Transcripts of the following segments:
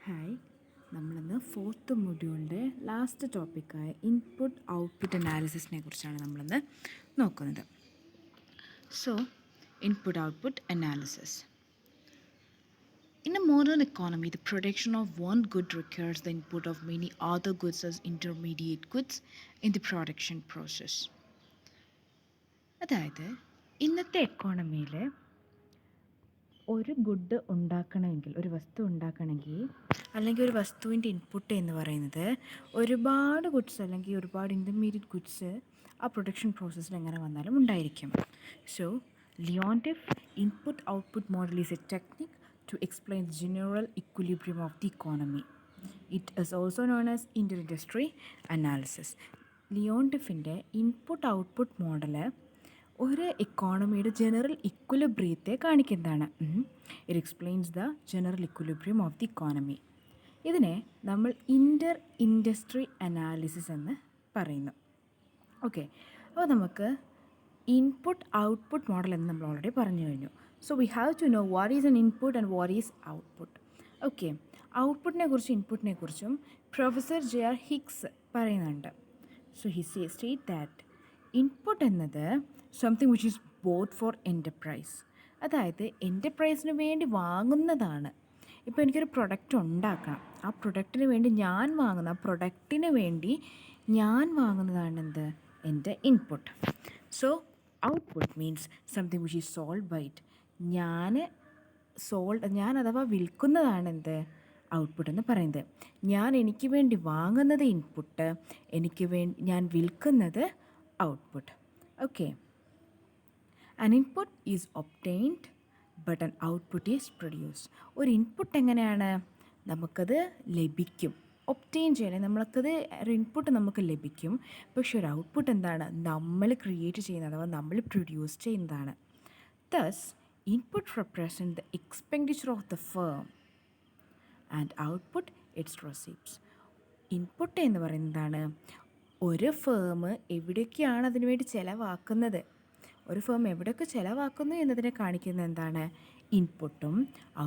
Hi, നമ്മളിന്ന് fourth മൊഡ്യൂളിൻ്റെ last ടോപ്പിക്കായ input output അനാലിസിസിനെ കുറിച്ചാണ് നമ്മളിന്ന് നോക്കുന്നത്. So input output analysis. In a modern economy, the production of one good requires the input of many other goods as intermediate goods in the production process. അതായത് ഇന്നത്തെ എക്കോണമിയിൽ ഒരു good ഉണ്ടാക്കണമെങ്കിൽ, ഒരു വസ്തു ഉണ്ടാക്കണമെങ്കിൽ, അല്ലെങ്കിൽ ഒരു വസ്തുവിൻ്റെ ഇൻപുട്ട് എന്ന് പറയുന്നത് ഒരുപാട് ഗുഡ്സ് അല്ലെങ്കിൽ ഒരുപാട് ഇൻ്റർമീഡിയറ്റ് ഗുഡ്സ് ആ പ്രൊഡക്ഷൻ പ്രോസസ്സിൽ എങ്ങനെ വന്നാലും ഉണ്ടായിരിക്കും. So Leontief input output model is a technique to explain the general equilibrium of the economy. It is also known as inter-industry analysis. ലിയോൺറ്റിഫിൻ്റെ ഇൻപുട്ട് ഔട്ട്പുട്ട് മോഡല് ഒരു എക്കോണമിയുടെ ജനറൽ ഇക്വിലിബ്രിയത്തെ കാണിക്കുന്നതാണ്. It explains the general equilibrium of the economy. ഇതിനെ നമ്മൾ ഇൻ്റർ industry analysis എന്ന് പറയുന്നു. Okay, അപ്പോൾ നമുക്ക് ഇൻപുട്ട് ഔട്ട്പുട്ട് മോഡൽ എന്ന് നമ്മൾ ഓൾറെഡി പറഞ്ഞു കഴിഞ്ഞു. So we have to know what is an input and what is output. Okay, ഔട്ട്പുട്ടിനെ കുറിച്ചും ഇൻപുട്ടിനെ കുറിച്ചും പ്രൊഫസർ JR ഹിക്സ് പറയുന്നുണ്ട്. So he state that input എന്നത് something which is both for enterprise, അതായത് എൻ്റർപ്രൈസിന് വേണ്ടി വാങ്ങുന്നതാണ്. ഇപ്പോൾ എനിക്കൊരു പ്രൊഡക്റ്റ് ഉണ്ടാക്കണം, ആ പ്രൊഡക്റ്റിന് വേണ്ടി ഞാൻ വാങ്ങുന്ന, ആ പ്രൊഡക്റ്റിന് വേണ്ടി ഞാൻ വാങ്ങുന്നതാണ് എന്ത്, എൻ്റെ ഇൻപുട്ട്. So output means something which is sold by it. ഞാൻ അഥവാ വിൽക്കുന്നതാണ് എന്ത്, ഔട്ട്പുട്ട് എന്ന് പറയുന്നത്. എനിക്ക് വേണ്ടി വാങ്ങുന്നത് ഇൻപുട്ട്, ഞാൻ വിൽക്കുന്നത് output. Okay, an input is obtained but an output is produced. ഒരു ഇൻപുട്ട് എങ്ങനെയാണ്, നമുക്കത് ലഭിക്കും, ഒബ്റ്റെയിൻ ചെയ്യണേ, നമ്മൾക്കത് ഒരു ഇൻപുട്ട് നമുക്ക് ലഭിക്കും. പക്ഷെ ഒരു ഔട്ട്പുട്ട് എന്താണ്, നമ്മൾ ക്രിയേറ്റ് ചെയ്യുന്നത് അഥവാ നമ്മൾ പ്രൊഡ്യൂസ് ചെയ്യുന്നതാണ്. Thus, input represent the expenditure of the firm and output its receipts. Input എന്ന് പറയുന്നതാണ് ഒരു ഫേം എവിടെയൊക്കെയാണ് അതിനു വേണ്ടി ചിലവാക്കുന്നത്, ഒരു ഫേം എവിടെയൊക്കെ ചിലവാക്കുന്നു എന്നതിനെ കാണിക്കുന്നത് എന്താണ്, ഇൻപുട്ടും.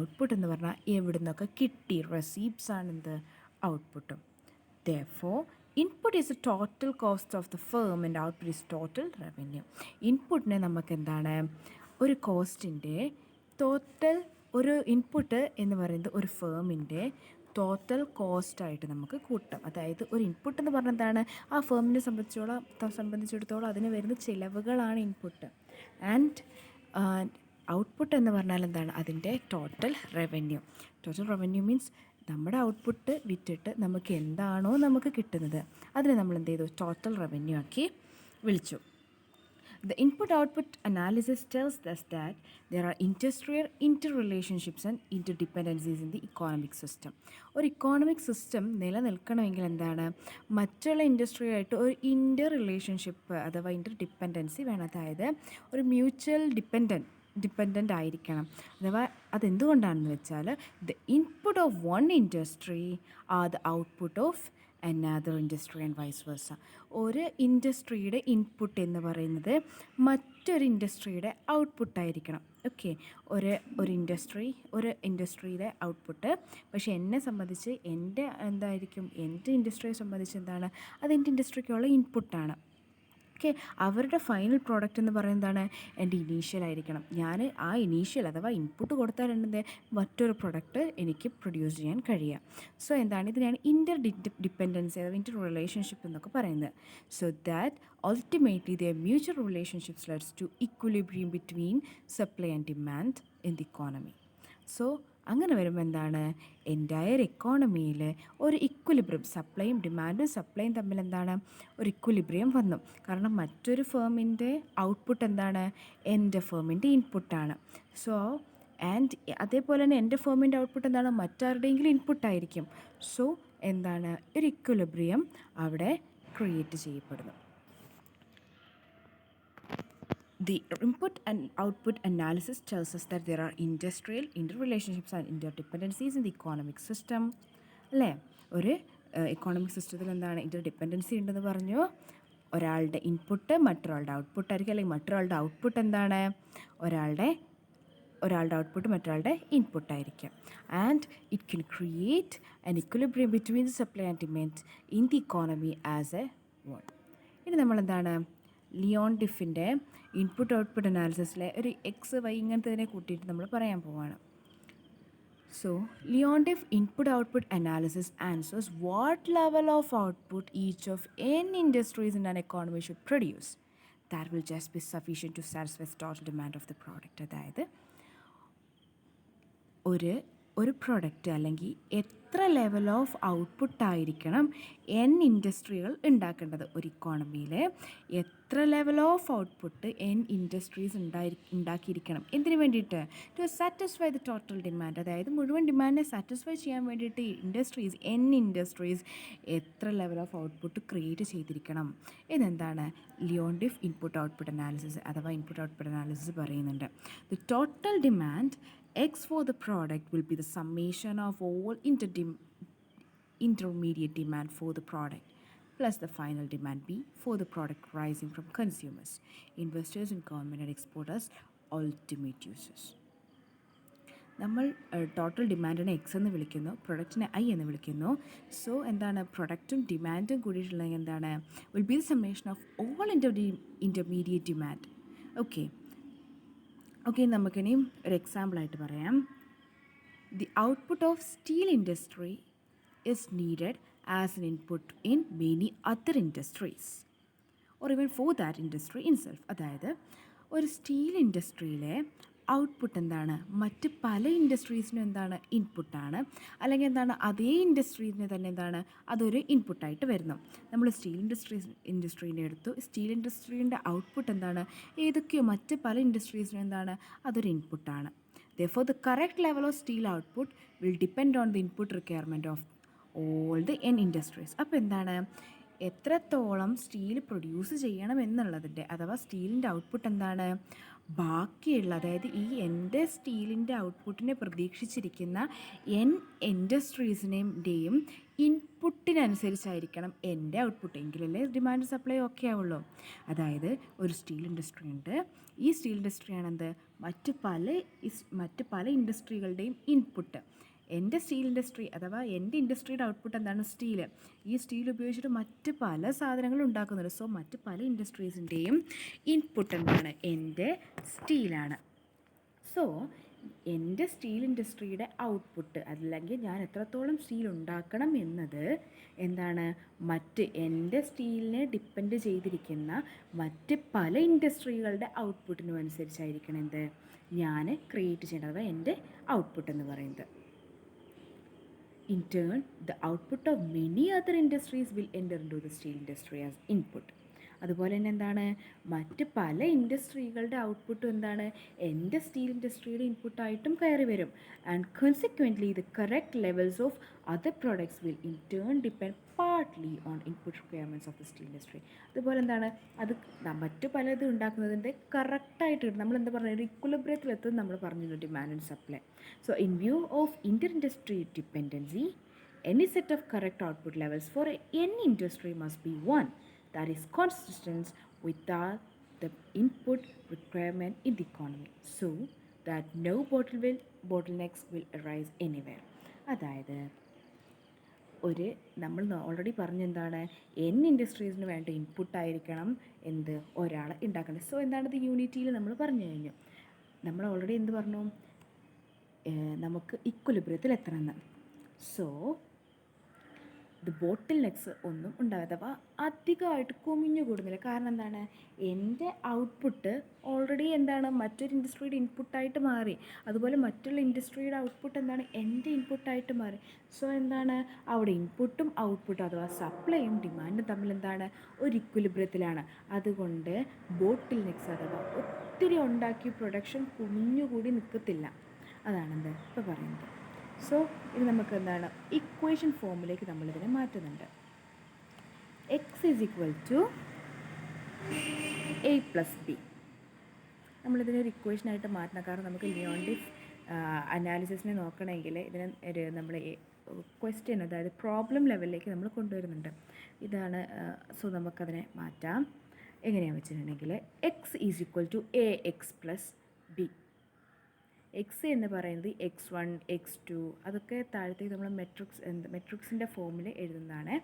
ഔട്ട്പുട്ട് എന്ന് പറഞ്ഞാൽ എവിടെ നിന്നൊക്കെ കിട്ടി, റെസീപ്റ്റ്സ് ആണെന്ത്, ഔട്ട്പുട്ടും. Therefore, input is A total cost of the firm and output is total revenue. ഇൻപുട്ടിനെ നമുക്ക് എന്താണ്, ഒരു കോസ്റ്റിൻ്റെ ടോട്ടൽ, ഒരു ഇൻപുട്ട് എന്ന് പറയുന്നത് ഒരു ഫേമിൻ്റെ ടോട്ടൽ കോസ്റ്റായിട്ട് നമുക്ക് കൂട്ടാം. അതായത് ഒരു ഇൻപുട്ട് എന്ന് പറഞ്ഞാൽ എന്താണ്, ആ ഫേമിനെ സംബന്ധിച്ചിടത്തോളം അതിന് വരുന്ന ചിലവുകളാണ് ഇൻപുട്ട്. ആൻഡ് ഔട്ട്പുട്ട് എന്ന് പറഞ്ഞാൽ എന്താണ്, അതിൻ്റെ total revenue. Total revenue means നമ്മുടെ ഔട്ട്പുട്ട് വിറ്റിട്ട് നമുക്ക് എന്താണോ നമുക്ക് കിട്ടുന്നത് അതിനെ നമ്മൾ എന്ത് ചെയ്തു, ടോട്ടൽ റവന്യൂ ആക്കി വിളിച്ചു. The input-output analysis tells us that there are industrial interrelationships and interdependencies in the economic system. ഒരു ഇക്കോണമിക് സിസ്റ്റം നിലനിൽക്കണമെങ്കിൽ എന്താണ്, മറ്റുള്ള ഇൻഡസ്ട്രിയായിട്ട് ഒരു ഇൻ്റർ റിലേഷൻഷിപ്പ് അഥവാ ഇൻ്റർ ഡിപ്പെൻഡൻസി വേണം. അതായത് ഒരു മ്യൂച്വൽ ഡിപ്പെൻഡൻ്റ് ആയിരിക്കണം. അഥവാ അതെന്തുകൊണ്ടാണെന്ന് വെച്ചാൽ the input of one industry are the output of another industry and vice versa. ഒരു ഇൻഡസ്ട്രിയുടെ ഇൻപുട്ട് എന്ന് പറയുന്നത് മറ്റൊരു ഇൻഡസ്ട്രിയുടെ ഔട്ട്പുട്ടായിരിക്കണം. ഓക്കെ, ഒരു ഇൻഡസ്ട്രിയുടെ ഔട്ട്പുട്ട്, പക്ഷേ എന്നെ സംബന്ധിച്ച് എൻ്റെ ഇൻഡസ്ട്രിയെ സംബന്ധിച്ച് എന്താണ്, അത് എൻ്റെ ഇൻഡസ്ട്രിക്കുള്ള ഇൻപുട്ടാണ്. ഓക്കെ, അവരുടെ ഫൈനൽ പ്രോഡക്റ്റ് എന്ന് പറയുന്നതാണ് എൻ്റെ ഇനീഷ്യൽ ആയിരിക്കണം. ഞാൻ ആ ഇനീഷ്യൽ അഥവാ ഇൻപുട്ട് കൊടുത്താലുണ്ട് മറ്റൊരു പ്രൊഡക്റ്റ് എനിക്ക് പ്രൊഡ്യൂസ് ചെയ്യാൻ കഴിയുക. സോ ഇതിനാണ് ഡിപ്പെൻഡൻസി അഥവാ ഇൻ്റർ റിലേഷൻഷിപ്പ് എന്നൊക്കെ പറയുന്നത്. So that ultimately their mutual relationships leads to equilibrium between supply and demand in the economy. So അങ്ങനെ വരുമ്പോൾ എന്താണ്, എൻ്റയർ എക്കോണമിയിൽ ഒരു ഇക്വിലിബ്രിയം, സപ്ലൈയും തമ്മിൽ എന്താണ്, ഒരു ഇക്വിലിബ്രിയം വന്നു. കാരണം മറ്റൊരു ഫേമിൻ്റെ ഔട്ട്പുട്ട് എന്താണ്, എൻ്റെ ഫേമിൻ്റെ ഇൻപുട്ടാണ്. സോ അതേപോലെ തന്നെ എൻ്റെ ഫേമിൻ്റെ ഔട്ട്പുട്ട് എന്താണ്, മറ്റാരുടെയെങ്കിലും ഇൻപുട്ടായിരിക്കും. സോ ഒരു ഇക്വിലിബ്രിയം അവിടെ ക്രിയേറ്റ് ചെയ്യപ്പെടുന്നു. The input and output analysis tells us that there are industrial interrelationships and interdependencies in the economic system. അല്ലേ, ഒരു എക്കോണമിക് സിസ്റ്റത്തിൽ എന്താണ് ഇൻ്റർഡിപ്പെൻഡൻസി ഉണ്ടെന്ന് പറഞ്ഞു. ഒരാളുടെ ഇൻപുട്ട് മറ്റൊരാളുടെ ഔട്ട്പുട്ട് ആയിരിക്കും, അല്ലെങ്കിൽ മറ്റൊരാളുടെ ഔട്ട്പുട്ട് എന്താണ്, ഒരാളുടെ ഒരാളുടെ ഔട്ട്പുട്ട് മറ്റൊരാളുടെ ഇൻപുട്ടായിരിക്കാം. And it can create an equilibrium between the supply and demand in the economy as a whole. ഇനി നമ്മളെന്താണ് ലിയോൺ ഡിഫിൻ്റെ ഇൻപുട്ട് ഔട്ട്പുട്ട് അനാലിസിസിലെ ഒരു എക്സ് വൈ ഇങ്ങനത്തതിനെ കൂട്ടിയിട്ട് നമ്മൾ പറയാൻ പോവുകയാണ്. So, Leontief input-output analysis answers what level of output each of n industries in an economy should produce. That will just be sufficient to satisfy the total demand of the product. അതായത് ഒരു product അല്ലെങ്കിൽ എത്ര level of ഔട്ട്പുട്ടായിരിക്കണം n ഇൻഡസ്ട്രികൾ ഉണ്ടാക്കേണ്ടത്. ഒരു ഇക്കോണമിയിൽ എത്ര level of output n industries ഉണ്ടാക്കിയിരിക്കണം. എന്തിനു വേണ്ടിയിട്ട്? To satisfy the total demand. അതായത് മുഴുവൻ ഡിമാൻഡിനെ സാറ്റിസ്ഫൈ ചെയ്യാൻ വേണ്ടിയിട്ട് എൻ ഇൻഡസ്ട്രീസ് എത്ര ലെവൽ ഓഫ് ഔട്ട്പുട്ട് ക്രിയേറ്റ് ചെയ്തിരിക്കണം. ഇതെന്താണ് ലിയോൺഡിഫ് ഇൻപുട്ട് ഔട്ട്പുട്ട് അനാലിസിസ് അഥവാ ഇൻപുട്ട് ഔട്ട്പുട്ട് അനാലിസിസ് പറയുന്നുണ്ട്. The total demand X for the product will be the summation of all intermediate demand for the product plus the final demand B for the product rising from consumers, investors and government and exporters, ultimate users. നമ്മൾ total ഡിമാൻഡിനെ X എന്ന് വിളിക്കുന്നു, പ്രൊഡക്റ്റിനെ I എന്ന് വിളിക്കുന്നു. So എന്താണ് പ്രൊഡക്റ്റും ഡിമാൻഡും കൂടിയിട്ടുള്ളത് എന്താണ് will be the summation of all intermediate demand. Okay നമുക്കിനിയും ഒരു എക്സാമ്പിളായിട്ട് പറയാം. The output of steel industry is needed as an input in many other industries or even for that industry itself. അതായത് ഒരു സ്റ്റീൽ ഇൻഡസ്ട്രിയിലെ ഔട്ട്പുട്ട് എന്താണ് മറ്റ് പല ഇൻഡസ്ട്രീസിനും എന്താണ് ഇൻപുട്ടാണ്, അല്ലെങ്കിൽ എന്താണ് അതേ ഇൻഡസ്ട്രീസിന് തന്നെ എന്താണ് അതൊരു ഇൻപുട്ടായിട്ട് വരുന്നു. നമ്മൾ സ്റ്റീൽ ഇൻഡസ്ട്രീനെ എടുത്തു. സ്റ്റീൽ ഇൻഡസ്ട്രീൻ്റെ ഔട്ട്പുട്ട് എന്താണ് ഏതൊക്കെയോ മറ്റ് പല ഇൻഡസ്ട്രീസിനും എന്താണ് അതൊരു ഇൻപുട്ടാണ്. Therefore, the correct level of steel output will depend on the input requirement of all the n industries. അപ്പോൾ എന്താണ് എത്രത്തോളം സ്റ്റീൽ പ്രൊഡ്യൂസ് ചെയ്യണം എന്നുള്ളതിൻ്റെ അഥവാ സ്റ്റീലിൻ്റെ ഔട്ട്പുട്ട് എന്താണ് ബാക്കിയുള്ള, അതായത് ഈ എൻ്റെ സ്റ്റീലിൻ്റെ ഔട്ട്പുട്ടിനെ പ്രതീക്ഷിച്ചിരിക്കുന്ന എൻ ഇൻഡസ്ട്രീസിൻ്റെയും ഇൻപുട്ടിനനുസരിച്ചായിരിക്കണം എൻ്റെ ഔട്ട്പുട്ട്. എങ്കിലല്ലേ ഡിമാൻഡ് സപ്ലൈ ഓക്കെ ആവുള്ളൂ. അതായത് ഒരു സ്റ്റീൽ ഇൻഡസ്ട്രി ഉണ്ട്. ഈ സ്റ്റീൽ ഇൻഡസ്ട്രിയാണ് എന്ത് മറ്റ് പല ഇൻഡസ്ട്രികളുടെയും ഇൻപുട്ട്. എൻ്റെ സ്റ്റീൽ ഇൻഡസ്ട്രി അഥവാ എൻ്റെ ഇൻഡസ്ട്രിയുടെ ഔട്ട്പുട്ട് എന്താണ് സ്റ്റീൽ. ഈ സ്റ്റീൽ ഉപയോഗിച്ചിട്ട് മറ്റ് പല സാധനങ്ങളും ഉണ്ടാക്കുന്നുണ്ട്. സോ മറ്റ് പല ഇൻഡസ്ട്രീസിൻ്റെയും ഇൻപുട്ട് എന്താണ് എൻ്റെ സ്റ്റീലാണ്. സോ എൻ്റെ സ്റ്റീൽ ഇൻഡസ്ട്രിയുടെ ഔട്ട്പുട്ട് അല്ലെങ്കിൽ ഞാൻ എത്രത്തോളം സ്റ്റീൽ ഉണ്ടാക്കണം എന്നത് എന്താണ് എൻ്റെ സ്റ്റീലിനെ ഡിപ്പെൻഡ് ചെയ്തിരിക്കുന്ന മറ്റ് പല ഇൻഡസ്ട്രികളുടെ ഔട്ട്പുട്ടിനും അനുസരിച്ചായിരിക്കണം എന്ത് ഞാൻ ക്രിയേറ്റ് ചെയ്യേണ്ടത് അഥവാ എൻ്റെ ഔട്ട്പുട്ട് എന്ന് പറയുന്നത്. In turn, the output of many other industries will enter into the steel industry as input. അതുപോലെ തന്നെ എന്താണ് മറ്റ് പല ഇൻഡസ്ട്രികളുടെ ഔട്ട്പുട്ടും എന്താണ് എൻ്റെ സ്റ്റീൽ ഇൻഡസ്ട്രിയുടെ ഇൻപുട്ടായിട്ടും കയറി വരും. And consequently the correct levels of other products will in turn depend partly on input requirements of the steel industry. അതുപോലെ എന്താണ് അത് മറ്റു പലതും ഉണ്ടാക്കുന്നതിൻ്റെ കറക്റ്റായിട്ട് നമ്മളെന്താ പറയുക ഒരു ഇക്വിലിബ്രിയത്തിലെത്തും നമ്മൾ പറഞ്ഞിരുന്നു demand and supply. So in view of Inter industry dependency any set of correct output levels for any industry must be one that is consistent with the input requirement in the economy so that no bottlenecks will arise anywhere. അതായത് നമ്മൾ already പറഞ്ഞെന്താണ് ഇൻഡസ്ട്രീസിന് വേണ്ട ഇൻപുട്ടായിരിക്കണം ഒരാൾ ഉണ്ടാക്കേണ്ടത്. So എന്താണ് യൂണിറ്റിയിൽ നമ്മൾ പറഞ്ഞു കഴിഞ്ഞു. നമ്മൾ ഓൾറെഡി പറഞ്ഞു നമുക്ക് ഇക്വലിബ്രിയത്തിൽ എത്തണമെന്ന്. സോ ദ ബോട്ടിൽ നെക്സ് ഒന്നും ഉണ്ടാകാതെ അധികമായിട്ട് കുമിഞ്ഞു കൂടുന്നില്ല. കാരണം എന്താണ് എൻ്റെ ഔട്ട്പുട്ട് ഓൾറെഡി എന്താണ് മറ്റൊരു ഇൻഡസ്ട്രിയുടെ ഇൻപുട്ടായിട്ട് മാറി. അതുപോലെ മറ്റുള്ള ഇൻഡസ്ട്രിയുടെ ഔട്ട്പുട്ട് എന്താണ് എൻ്റെ ഇൻപുട്ടായിട്ട് മാറി. സോ എന്താണ് അവിടെ ഇൻപുട്ടും ഔട്ട്പുട്ടും അഥവാ സപ്ലൈയും ഡിമാൻഡും തമ്മിൽ എന്താണ് ഒരു ഇക്വിലിബ്രിയത്തിലാണ്. അതുകൊണ്ട് ബോട്ടിൽ നെക്സ് അഥവാ ഒത്തിരി ഉണ്ടാക്കിയ പ്രൊഡക്ഷൻ കുമിഞ്ഞുകൂടി നിൽക്കത്തില്ല. അതാണെന്ത് ഇപ്പോൾ പറയുന്നത്. സോ ഇത് നമുക്ക് എന്താണ് ഇക്വേഷൻ ഫോമിലേക്ക് നമ്മളിതിനെ മാറ്റുന്നുണ്ട്. X is equal to A plus B. നമ്മളിതിനൊരു ഇക്വേഷനായിട്ട് മാറ്റണം. കാരണം നമുക്ക് ലിയോൺഡിഫ് അനാലിസിസിനെ നോക്കണമെങ്കിൽ ഇതിനെ നമ്മൾ ക്വസ്റ്റ്യൻ അതായത് പ്രോബ്ലം ലെവലിലേക്ക് നമ്മൾ കൊണ്ടുവരുന്നുണ്ട്. ഇതാണ്. സോ നമുക്കതിനെ മാറ്റാം. എങ്ങനെയാണെന്ന് വെച്ചിട്ടുണ്ടെങ്കിൽ X is equal to A X plus B. X എന്ന് പറയുന്നത് x1 x2 അതൊക്കെ താഴത്തേക്ക് നമ്മൾ മെട്രിക്സിൻ്റെ ഫോമിൽ എഴുതുന്നതാണ്.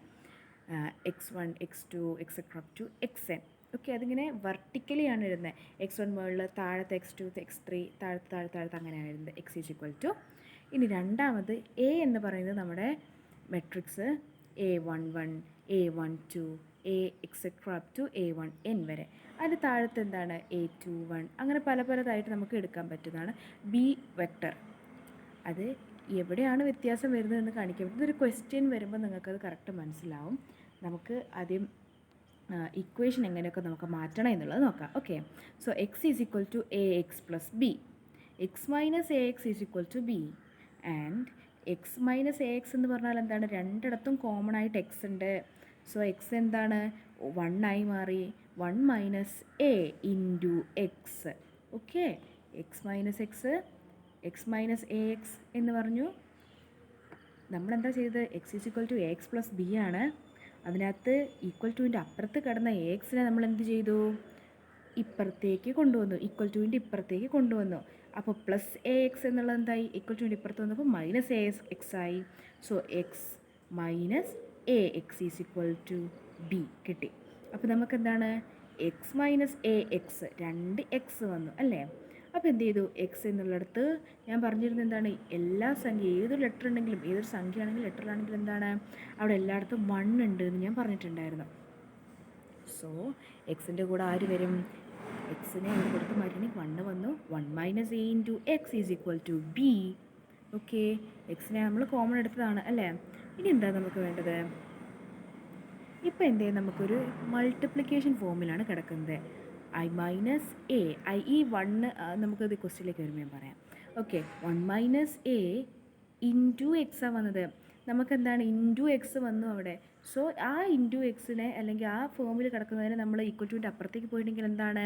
x1 x2 etcetera up to xn. Okay, അതിങ്ങനെ വെർട്ടിക്കലിയാണ് എഴുതുന്നത്. x1 മുകളിൽ, താഴത്തെ x2 x3 താഴത്ത് അങ്ങനെയാണ് എഴുതുന്നത്. x is equal to. ഇനി രണ്ടാമത് എ എന്ന് പറയുന്നത് നമ്മുടെ matrix A11 A12 A etcetera up to A1n വരെ. അതിന് താഴത്ത് എന്താണ് A21, അങ്ങനെ പലതായിട്ട് നമുക്ക് എടുക്കാൻ പറ്റുന്നതാണ് ബി വെക്ടർ. അത് എവിടെയാണ് വ്യത്യാസം വരുന്നതെന്ന് കാണിക്കാൻ പറ്റും. ഇതൊരു ക്വസ്റ്റ്യൻ വരുമ്പോൾ നിങ്ങൾക്കത് കറക്റ്റ് മനസ്സിലാവും. നമുക്ക് ആദ്യം ഇക്വേഷൻ എങ്ങനെയൊക്കെ നമുക്ക് മാറ്റണം എന്നുള്ളത് നോക്കാം. Okay, so X is equal to A X plus B, X minus A X is equal to B. And X minus A X എന്ന് പറഞ്ഞാൽ എന്താണ്, രണ്ടിടത്തും കോമൺ ആയിട്ട് എക്സ് ഉണ്ട്. സോ എക്സ് എന്താണ് 1 ആയി മാറി. 1 minus A into X. Okay, X minus A X എന്ന് പറഞ്ഞു. നമ്മളെന്താ ചെയ്തത്, X is equal to A X plus B ആണ്. അതിനകത്ത് ഈക്വൽ ടുവിൻ്റെ അപ്പുറത്ത് കിടന്ന എ എക്സിനെ നമ്മൾ എന്ത് ചെയ്തു, ഇപ്പുറത്തേക്ക് കൊണ്ടുവന്നു, ഈക്വൽ ടുവിൻ്റെ ഇപ്പുറത്തേക്ക് കൊണ്ടുവന്നു. അപ്പോൾ പ്ലസ് എ എക്സ് എന്നുള്ളത് എന്തായി, ഈക്വൽ ടുവിൻ്റെ ഇപ്പുറത്ത് വന്നപ്പോൾ മൈനസ് എ എക്സ് ആയി. So X minus A X is equal to B കിട്ടി. അപ്പോൾ നമുക്കെന്താണ് X minus A X, 2 X വന്നു അല്ലേ. അപ്പോൾ എന്ത് ചെയ്തു, എക്സ് എന്നുള്ളിടത്ത് ഞാൻ പറഞ്ഞിരുന്നത് എന്താണ്, എല്ലാ സംഖ്യ ഏതൊരു ലെറ്റർ ഉണ്ടെങ്കിലും, ഏതൊരു സംഖ്യ ആണെങ്കിലും ലെറ്ററാണെങ്കിലും എന്താണ്, അവിടെ എല്ലായിടത്തും 1 ഉണ്ട് എന്ന് ഞാൻ പറഞ്ഞിട്ടുണ്ടായിരുന്നു. സോ എക്സിൻ്റെ കൂടെ ആര് വരും, എക്സിനെ ഇവിടെ കൊടുത്ത് മാറ്റണമെങ്കിൽ 1 വന്നു. 1 minus A into X is equal to B. Okay, എക്സിനെ നമ്മൾ കോമൺ എടുത്തതാണ് അല്ലേ. ഇനി എന്താ നമുക്ക് വേണ്ടത്, ഇപ്പോൾ എന്ത് ചെയ്യും, നമുക്കൊരു മൾട്ടിപ്ലിക്കേഷൻ ഫോമിലാണ് കിടക്കുന്നത്. ഐ മൈനസ് എ, ഈ 1 നമുക്കത് ക്വസ്റ്റ്യനിലേക്ക് വരുമ്പോൾ ഞാൻ പറയാം. ഓക്കെ, 1 മൈനസ് എ ഇൻറ്റു എക്സാണ് വന്നത്. നമുക്കെന്താണ് ഇൻറ്റു എക്സ് വന്നു അവിടെ. സോ ആ ഇൻറ്റു എക്സിനെ അല്ലെങ്കിൽ ആ ഫോമിൽ കിടക്കുന്നതിന് നമ്മൾ ഈക്വൽ ടുവിൻ്റെ അപ്പുറത്തേക്ക് പോയിട്ടുണ്ടെങ്കിൽ എന്താണ്,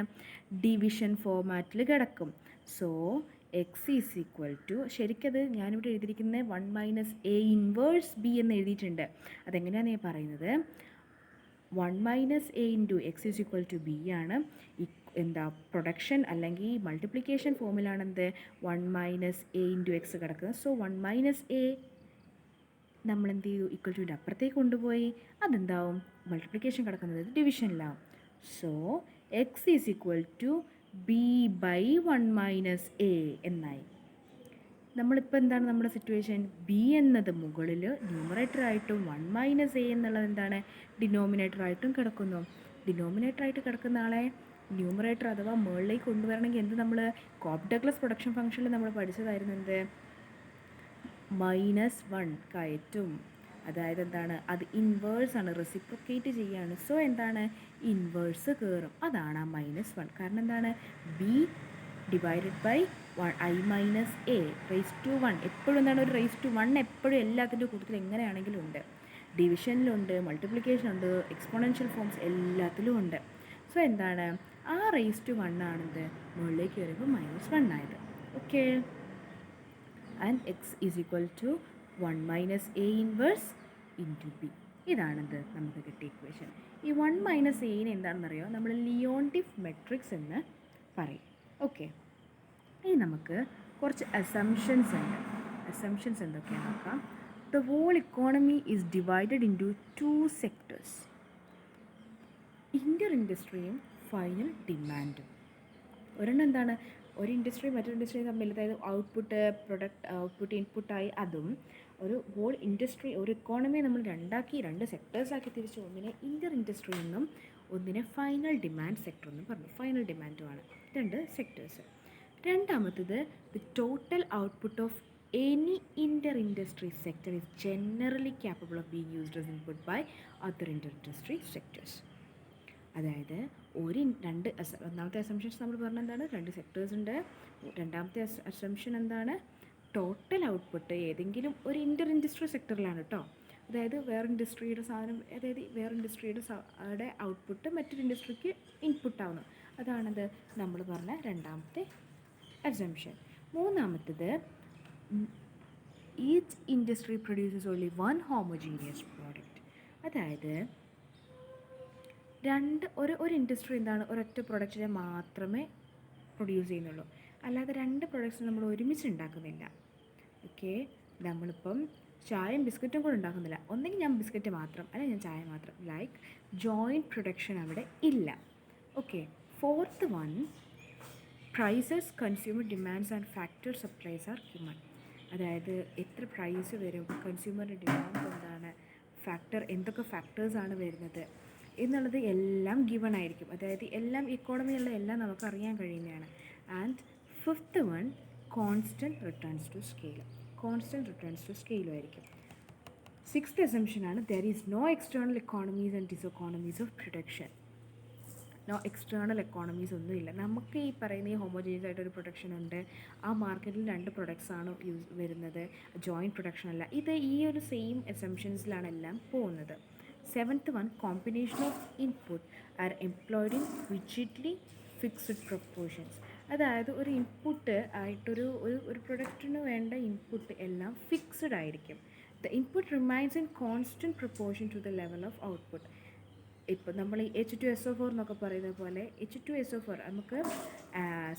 ഡിവിഷൻ ഫോമാറ്റിൽ കിടക്കും. So X is equal to, ശരിക്കത് ഞാനിവിടെ എഴുതിയിരിക്കുന്നത് 1 മൈനസ് എ ഇൻവേഴ്സ് ബി എന്ന് എഴുതിയിട്ടുണ്ട്. അതെങ്ങനെയാണ് ഞാൻ പറയുന്നത്, 1 minus A into X is equal to B ആണ്. എന്താ പ്രൊഡക്ഷൻ അല്ലെങ്കിൽ മൾട്ടിപ്ലിക്കേഷൻ ഫോമിലാണ് എന്ത് 1 മൈനസ് എ ഇൻറ്റു എക്സ് കിടക്കുന്നത്. സോ 1 മൈനസ് എ നമ്മൾ എന്ത് ചെയ്തു, ഈക്വൽ ടുവിൻ്റെ അപ്പുറത്തേക്ക് കൊണ്ടുപോയി. അതെന്താവും, മൾട്ടിപ്ലിക്കേഷൻ കിടക്കുന്നത് ഡിവിഷനിലാവും. So X is equal to B by 1 minus A എന്നായി. നമ്മളിപ്പോൾ എന്താണ് നമ്മുടെ സിറ്റുവേഷൻ, ബി എന്നത് മുകളിൽ ന്യൂമറേറ്ററായിട്ടും 1 മൈനസ് എ എന്നുള്ളത് എന്താണ് ഡിനോമിനേറ്ററായിട്ടും കിടക്കുന്നു. ഡിനോമിനേറ്ററായിട്ട് കിടക്കുന്ന ആളെ ന്യൂമറേറ്റർ അഥവാ മുകളിലേക്ക് കൊണ്ടുവരണമെങ്കിൽ എന്ത്, നമ്മൾ കോപ്പ് ഡഗ്ലസ് പ്രൊഡക്ഷൻ ഫംഗ്ഷനിൽ നമ്മൾ പഠിച്ചതായിരുന്നു എന്ത്, -1 കയറ്റും. അതായത് എന്താണ്, അത് ഇൻവേഴ്സ് ആണ്, റെസിപ്രോക്കേറ്റ് ചെയ്യാണ്. സോ എന്താണ്, ഇൻവേഴ്സ് കയറും. അതാണ് ആ -1. കാരണം എന്താണ്, B divided by I minus A raise to 1. എപ്പോഴും എന്താണ്, ഒരു റേസ് ടു 1 എപ്പോഴും എല്ലാത്തിൻ്റെ കൂട്ടത്തിൽ എങ്ങനെയാണെങ്കിലും ഉണ്ട്. ഡിവിഷനിലുണ്ട്, മൾട്ടിപ്ലിക്കേഷനുണ്ട്, എക്സ്പോണൻഷ്യൽ ഫോംസ് എല്ലാത്തിലും ഉണ്ട്. സോ എന്താണ്, ആ റേസ് ടു 1 ആണെന്ത് മുകളിലേക്ക് കയറിയപ്പോൾ -1 ആയത്. Okay, and X is equal to 1 minus A inverse into B. ഇതാണെന്ത് നമുക്ക് കിട്ടിയ ഇക്വേഷൻ. ഈ 1 മൈനസ് എനെ എന്താണെന്നറിയോ, നമ്മൾ ലിയോൺഡിഫ് മെട്രിക്സ് എന്ന് പറയും. ഓക്കെ, ഇനി നമുക്ക് കുറച്ച് അസംഷൻസ് ഉണ്ട്. അസംഷൻസ് എന്തൊക്കെയാണെന്ന് നോക്കാം. The whole economy is divided into 2 sectors, inter ഇൻഡസ്ട്രിയും ഫൈനൽ ഡിമാൻഡും. ഒരെണ്ണം എന്താണ്, ഒരു ഇൻഡസ്ട്രി മറ്റൊരു ഇൻഡസ്ട്രി തമ്മിൽ, അതായത് ഔട്ട്പുട്ട് ഇൻപുട്ടായി, അതും ഒരു ഹോൾ ഇൻഡസ്ട്രി, ഒരു ഇക്കോണമിയെ നമ്മൾ 2 സെക്ടേഴ്സാക്കി തിരിച്ചു. ഒന്നിനെ ഇൻ്റർ ഇൻഡസ്ട്രി എന്നും ഒന്നിനെ ഫൈനൽ ഡിമാൻഡ് സെക്ടർ എന്നും പറഞ്ഞു. ഫൈനൽ ഡിമാൻഡുമാണ് 2 സെക്ടേഴ്സ്. രണ്ടാമത്തത്, the total output of any inter industry sector is generally capable of being used as input by other inter industry sectors. അതായത് ഒന്നാമത്തെ അസംഷൻസ് നമ്മൾ പറഞ്ഞ എന്താണ്, 2 സെക്ടേഴ്സ് ഉണ്ട്. രണ്ടാമത്തെ അസംഷൻ എന്താണ്, ടോട്ടൽ ഔട്ട്പുട്ട് ഏതെങ്കിലും ഒരു ഇൻ്റർ ഇൻഡസ്ട്രി സെക്ടറിലാണ് കേട്ടോ. അതായത് വേറെ ഇൻഡസ്ട്രിയുടെ ഔട്ട്പുട്ട് മറ്റൊരു ഇൻഡസ്ട്രിക്ക് ഇൻപുട്ട് ആവുന്നു. അതാണത് നമ്മൾ പറഞ്ഞ രണ്ടാമത്തെ അസംഷൻ. മൂന്നാമത്തത്, each industry produces only 1 homogeneous product. അതായത് ഒരു ഇൻഡസ്ട്രി എന്താണ്, ഒരൊറ്റ പ്രൊഡക്റ്റിനെ മാത്രമേ പ്രൊഡ്യൂസ് ചെയ്യുന്നുള്ളൂ. അല്ലാതെ രണ്ട് പ്രൊഡക്ട്സ് നമ്മൾ ഒരുമിച്ച് ഉണ്ടാക്കുന്നില്ല. ഓക്കെ, നമ്മളിപ്പം ചായയും ബിസ്ക്കറ്റും കൂടെ ഉണ്ടാക്കുന്നില്ല. ഒന്നെങ്കിൽ ഞാൻ ബിസ്ക്കറ്റ് മാത്രം, അല്ലെങ്കിൽ ഞാൻ ചായ മാത്രം. ലൈക്ക് ജോയിൻറ്റ് പ്രൊഡക്ഷൻ അവിടെ ഇല്ല. Okay, fourth one, prices, consumer demands and factor supplies are given. അതായത് എത്ര പ്രൈസ് വരും, കൺസ്യൂമറിൻ്റെ ഡിമാൻഡ് എന്താണ്, ഫാക്ടർ എന്തൊക്കെ ഫാക്ടേഴ്സാണ് വരുന്നത് എന്നുള്ളത് എല്ലാം ഗിവൺ ആയിരിക്കും. അതായത് എല്ലാം ഇക്കോണമിയുള്ള എല്ലാം നമുക്ക് അറിയാൻ കഴിയുന്നതാണ്. And fifth one, constant returns to scale. Constant returns to സ്കെയിലും ആയിരിക്കും. സിക്സ്ത് അസംഷനാണ് there is no external economies and diseconomies of production. No external economies ഒന്നുമില്ല. നമുക്ക് ഈ പറയുന്ന ഈ ഹോമോജീനിയസ് ആയിട്ടൊരു പ്രൊഡക്ഷൻ ഉണ്ട്, ആ മാർക്കറ്റിൽ രണ്ട് പ്രൊഡക്ട്സ് ആണ് വരുന്നത്, ജോയിൻറ്റ് പ്രൊഡക്ഷൻ അല്ല. ഇത് ഈ ഒരു സെയിം അസംഷൻസിലാണ് എല്ലാം പോകുന്നത്. Seventh one, combination of input R employed in rigidly fixed proportions. അതായത് ഒരു ഇൻപുട്ട് ആയിട്ടൊരു ഒരു പ്രൊഡക്റ്റിന് വേണ്ട ഇൻപുട്ട് എല്ലാം ഫിക്സ്ഡ് ആയിരിക്കും. The input remains in constant proportion to the level of output. ഇപ്പോൾ നമ്മൾ ഈ H2SO4 എന്നൊക്കെ പറയുന്ന പോലെ H2SO4 നമുക്ക്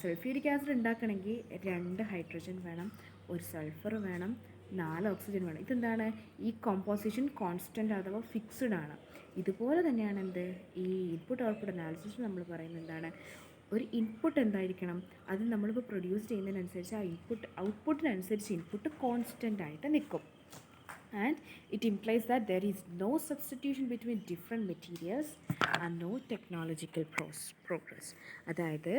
സൾഫ്യൂരിക് ആസിഡ് ഉണ്ടാക്കണമെങ്കിൽ 2 ഹൈഡ്രജൻ വേണം, 1 സൾഫർ വേണം, 4 ഓക്സിജൻ വേണം. ഇതെന്താണ്, ഈ കോമ്പോസിഷൻ കോൺസ്റ്റൻ്റ് അഥവാ ഫിക്സ്ഡ് ആണ്. ഇതുപോലെ തന്നെയാണ് എന്ത്, ഈ ഇൻപുട്ട് ഔട്ട്പുട്ട് അനാലിസിസ് നമ്മൾ പറയുന്നത് എന്താണ്, ഒരു ഇൻപുട്ട് എന്തായിരിക്കണം, അത് നമ്മളിപ്പോൾ പ്രൊഡ്യൂസ് ചെയ്യുന്നതിനനുസരിച്ച് ആ ഔട്ട്പുട്ടിനനുസരിച്ച് ഇൻപുട്ട് കോൺസ്റ്റൻ്റ് ആയിട്ട് നിൽക്കും. And it implies that there is no substitution between different materials and no technological progress. അതായത്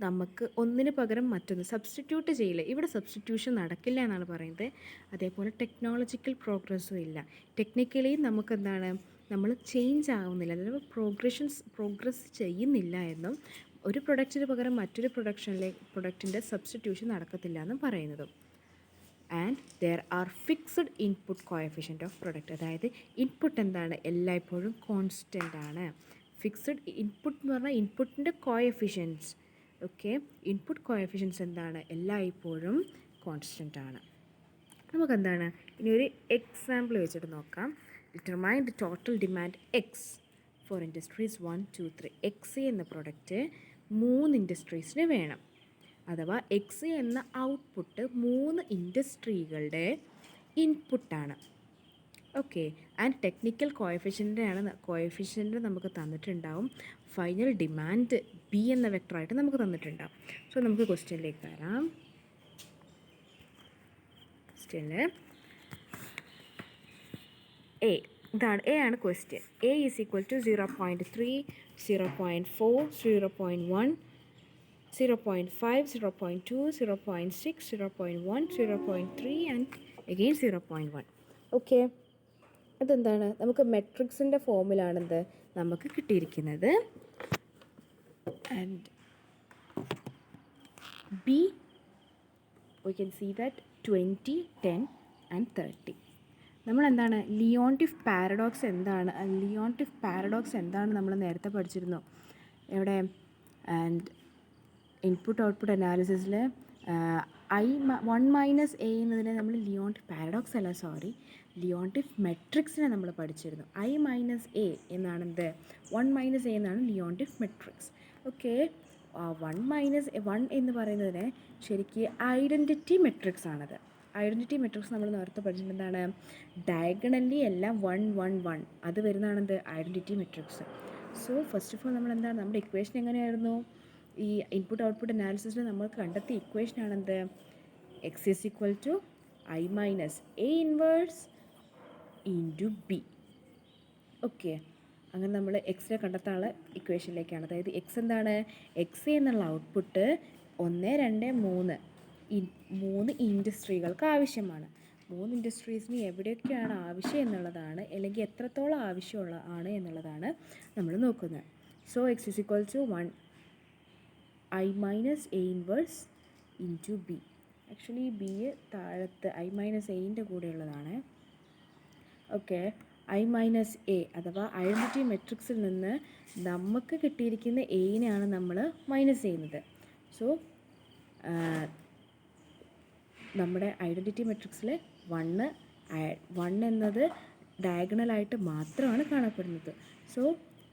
നമുക്ക് ഒന്നിന് പകരം മറ്റൊന്ന് സബ്സ്റ്റിറ്റ്യൂട്ട് ചെയ്യില്ല. ഇവിടെ സബ്സ്റ്റിറ്റ്യൂഷൻ നടക്കില്ല എന്നാണ് പറയുന്നത്. അതേപോലെ ടെക്നോളജിക്കൽ പ്രോഗ്രസ്സും ഇല്ല. ടെക്നിക്കലി നമുക്കെന്താണ്, നമ്മൾ ചേഞ്ച് ആവുന്നില്ല, അതായത് പ്രോഗ്രസ് ചെയ്യുന്നില്ല എന്നും ഒരു പ്രൊഡക്റ്റിന് പകരം മറ്റൊരു പ്രൊഡക്റ്റിൻ്റെ സബ്സ്റ്റിറ്റ്യൂഷൻ നടക്കത്തില്ല എന്നും പറയുന്നതും. And there are fixed input coefficient of product. അതായത് ഇൻപുട്ട് എന്താണ്, എല്ലായ്പ്പോഴും കോൺസ്റ്റൻ്റ് ആണ്. ഫിക്സ്ഡ് ഇൻപുട്ട് എന്ന് പറഞ്ഞാൽ ഇൻപുട്ടിൻ്റെ കോയഫിഷ്യൻസ്. ഓക്കെ, ഇൻപുട്ട് കോയഫിഷ്യൻസ് എന്താണ്, എല്ലായ്പ്പോഴും കോൺസ്റ്റൻ്റ് ആണ്. നമുക്കെന്താണ് ഇനി ഒരു എക്സാമ്പിൾ വെച്ചിട്ട് നോക്കാം. Determine the total demand X for industries 1, 2, 3. X എന്ന പ്രൊഡക്റ്റ് 3 ഇൻഡസ്ട്രീസിന് വേണം. അഥവാ എക്സ് എന്ന ഔട്ട്പുട്ട് 3 ഇൻഡസ്ട്രികളുടെ ഇൻപുട്ടാണ്. ഓക്കെ, ആൻഡ് ടെക്നിക്കൽ കോയഫിഷ്യൻ്റ് നമുക്ക് തന്നിട്ടുണ്ടാവും. ഫൈനൽ ഡിമാൻഡ് ബി എന്ന വെക്ടറായിട്ട് നമുക്ക് തന്നിട്ടുണ്ടാവും. സോ നമുക്ക് ക്വസ്റ്റ്യനിലേക്ക് വരാം. ക്വസ്റ്റ്യന് ഇതാണ് എ ആണ് question. A is equal to 0.3, 0.4, 0.1, 0.5, 0.2, 0.6, 0.1, 0.3 and again 0.1. Okay, അതെന്താണ്, നമുക്ക് മെട്രിക്സിൻ്റെ ഫോമിലാണെന്ത് നമുക്ക് കിട്ടിയിരിക്കുന്നത്. And B we can see that 20, 10 and 30. നമ്മളെന്താണ് ലിയോൺടിഫ് പാരഡോക്സ് എന്താണ് നമ്മൾ നേരത്തെ പഠിച്ചിരുന്നു എവിടെ. ആൻഡ് ഇൻപുട്ട് ഔട്ട്പുട്ട് അനാലിസിസിൽ I1 - A എന്നതിനെ നമ്മൾ ലിയോൺടിഫ് മെട്രിക്സിനെ നമ്മൾ പഠിച്ചിരുന്നു. I - A എന്നാണെന്ത് 1 - A എന്നാണ് ലിയോൺടിഫ് മെട്രിക്സ്. ഓക്കെ, 1 എന്ന് പറയുന്നതിന് ശരിക്കും ഐഡൻറ്റിറ്റി മെട്രിക്സ് ആണത്. ഐഡൻറ്റിറ്റി മെട്രിക്സ് നമ്മൾ നേരത്തെ പഠിച്ചിട്ടുണ്ട്. എന്താണ്, ഡയഗണലി എല്ലാം 1, 1, 1 അത് വരുന്നതാണെന്ത് identity matrix. So first of all നമ്മളെന്താണ്, നമ്മുടെ ഇക്വേഷൻ എങ്ങനെയായിരുന്നു, ഈ ഇൻപുട്ട് ഔട്ട്പുട്ട് അനാലിസിസിൽ നമ്മൾ കണ്ടെത്തിയ ഇക്വേഷനാണെന്ത്, X is equal to I - A inverse into B. Okay, അങ്ങനെ നമ്മൾ എക്സിനെ കണ്ടെത്താനുള്ള ഇക്വേഷനിലേക്കാണ്. അതായത് എക്സ് എന്താണ്, എക്സ് എന്നുള്ള ഔട്ട്പുട്ട് 1, 2, 3 ഇൻഡസ്ട്രികൾക്ക് ആവശ്യമാണ്. 3 ഇൻഡസ്ട്രീസിന് എവിടെയൊക്കെയാണ് ആവശ്യം എന്നുള്ളതാണ്, അല്ലെങ്കിൽ എത്രത്തോളം ആവശ്യമുള്ള ആണ് എന്നുള്ളതാണ് നമ്മൾ നോക്കുന്നത്. So X is equal to 1 I - A inverse into b. Actually b താഴത്ത് I - Aൻ്റെ കൂടെയുള്ളതാണ്. ഓക്കെ, I - A അഥവാ ഐഡൻറ്റിറ്റി മെട്രിക്സിൽ നിന്ന് നമുക്ക് കിട്ടിയിരിക്കുന്ന എയിനെയാണ് നമ്മൾ മൈനസ് ചെയ്യുന്നത്. സോ നമ്മുടെ ഐഡൻറ്റിറ്റി മെട്രിക്സിൽ 1 എന്നത് ഡയഗണലായിട്ട് മാത്രമാണ് കാണപ്പെടുന്നത്. സോ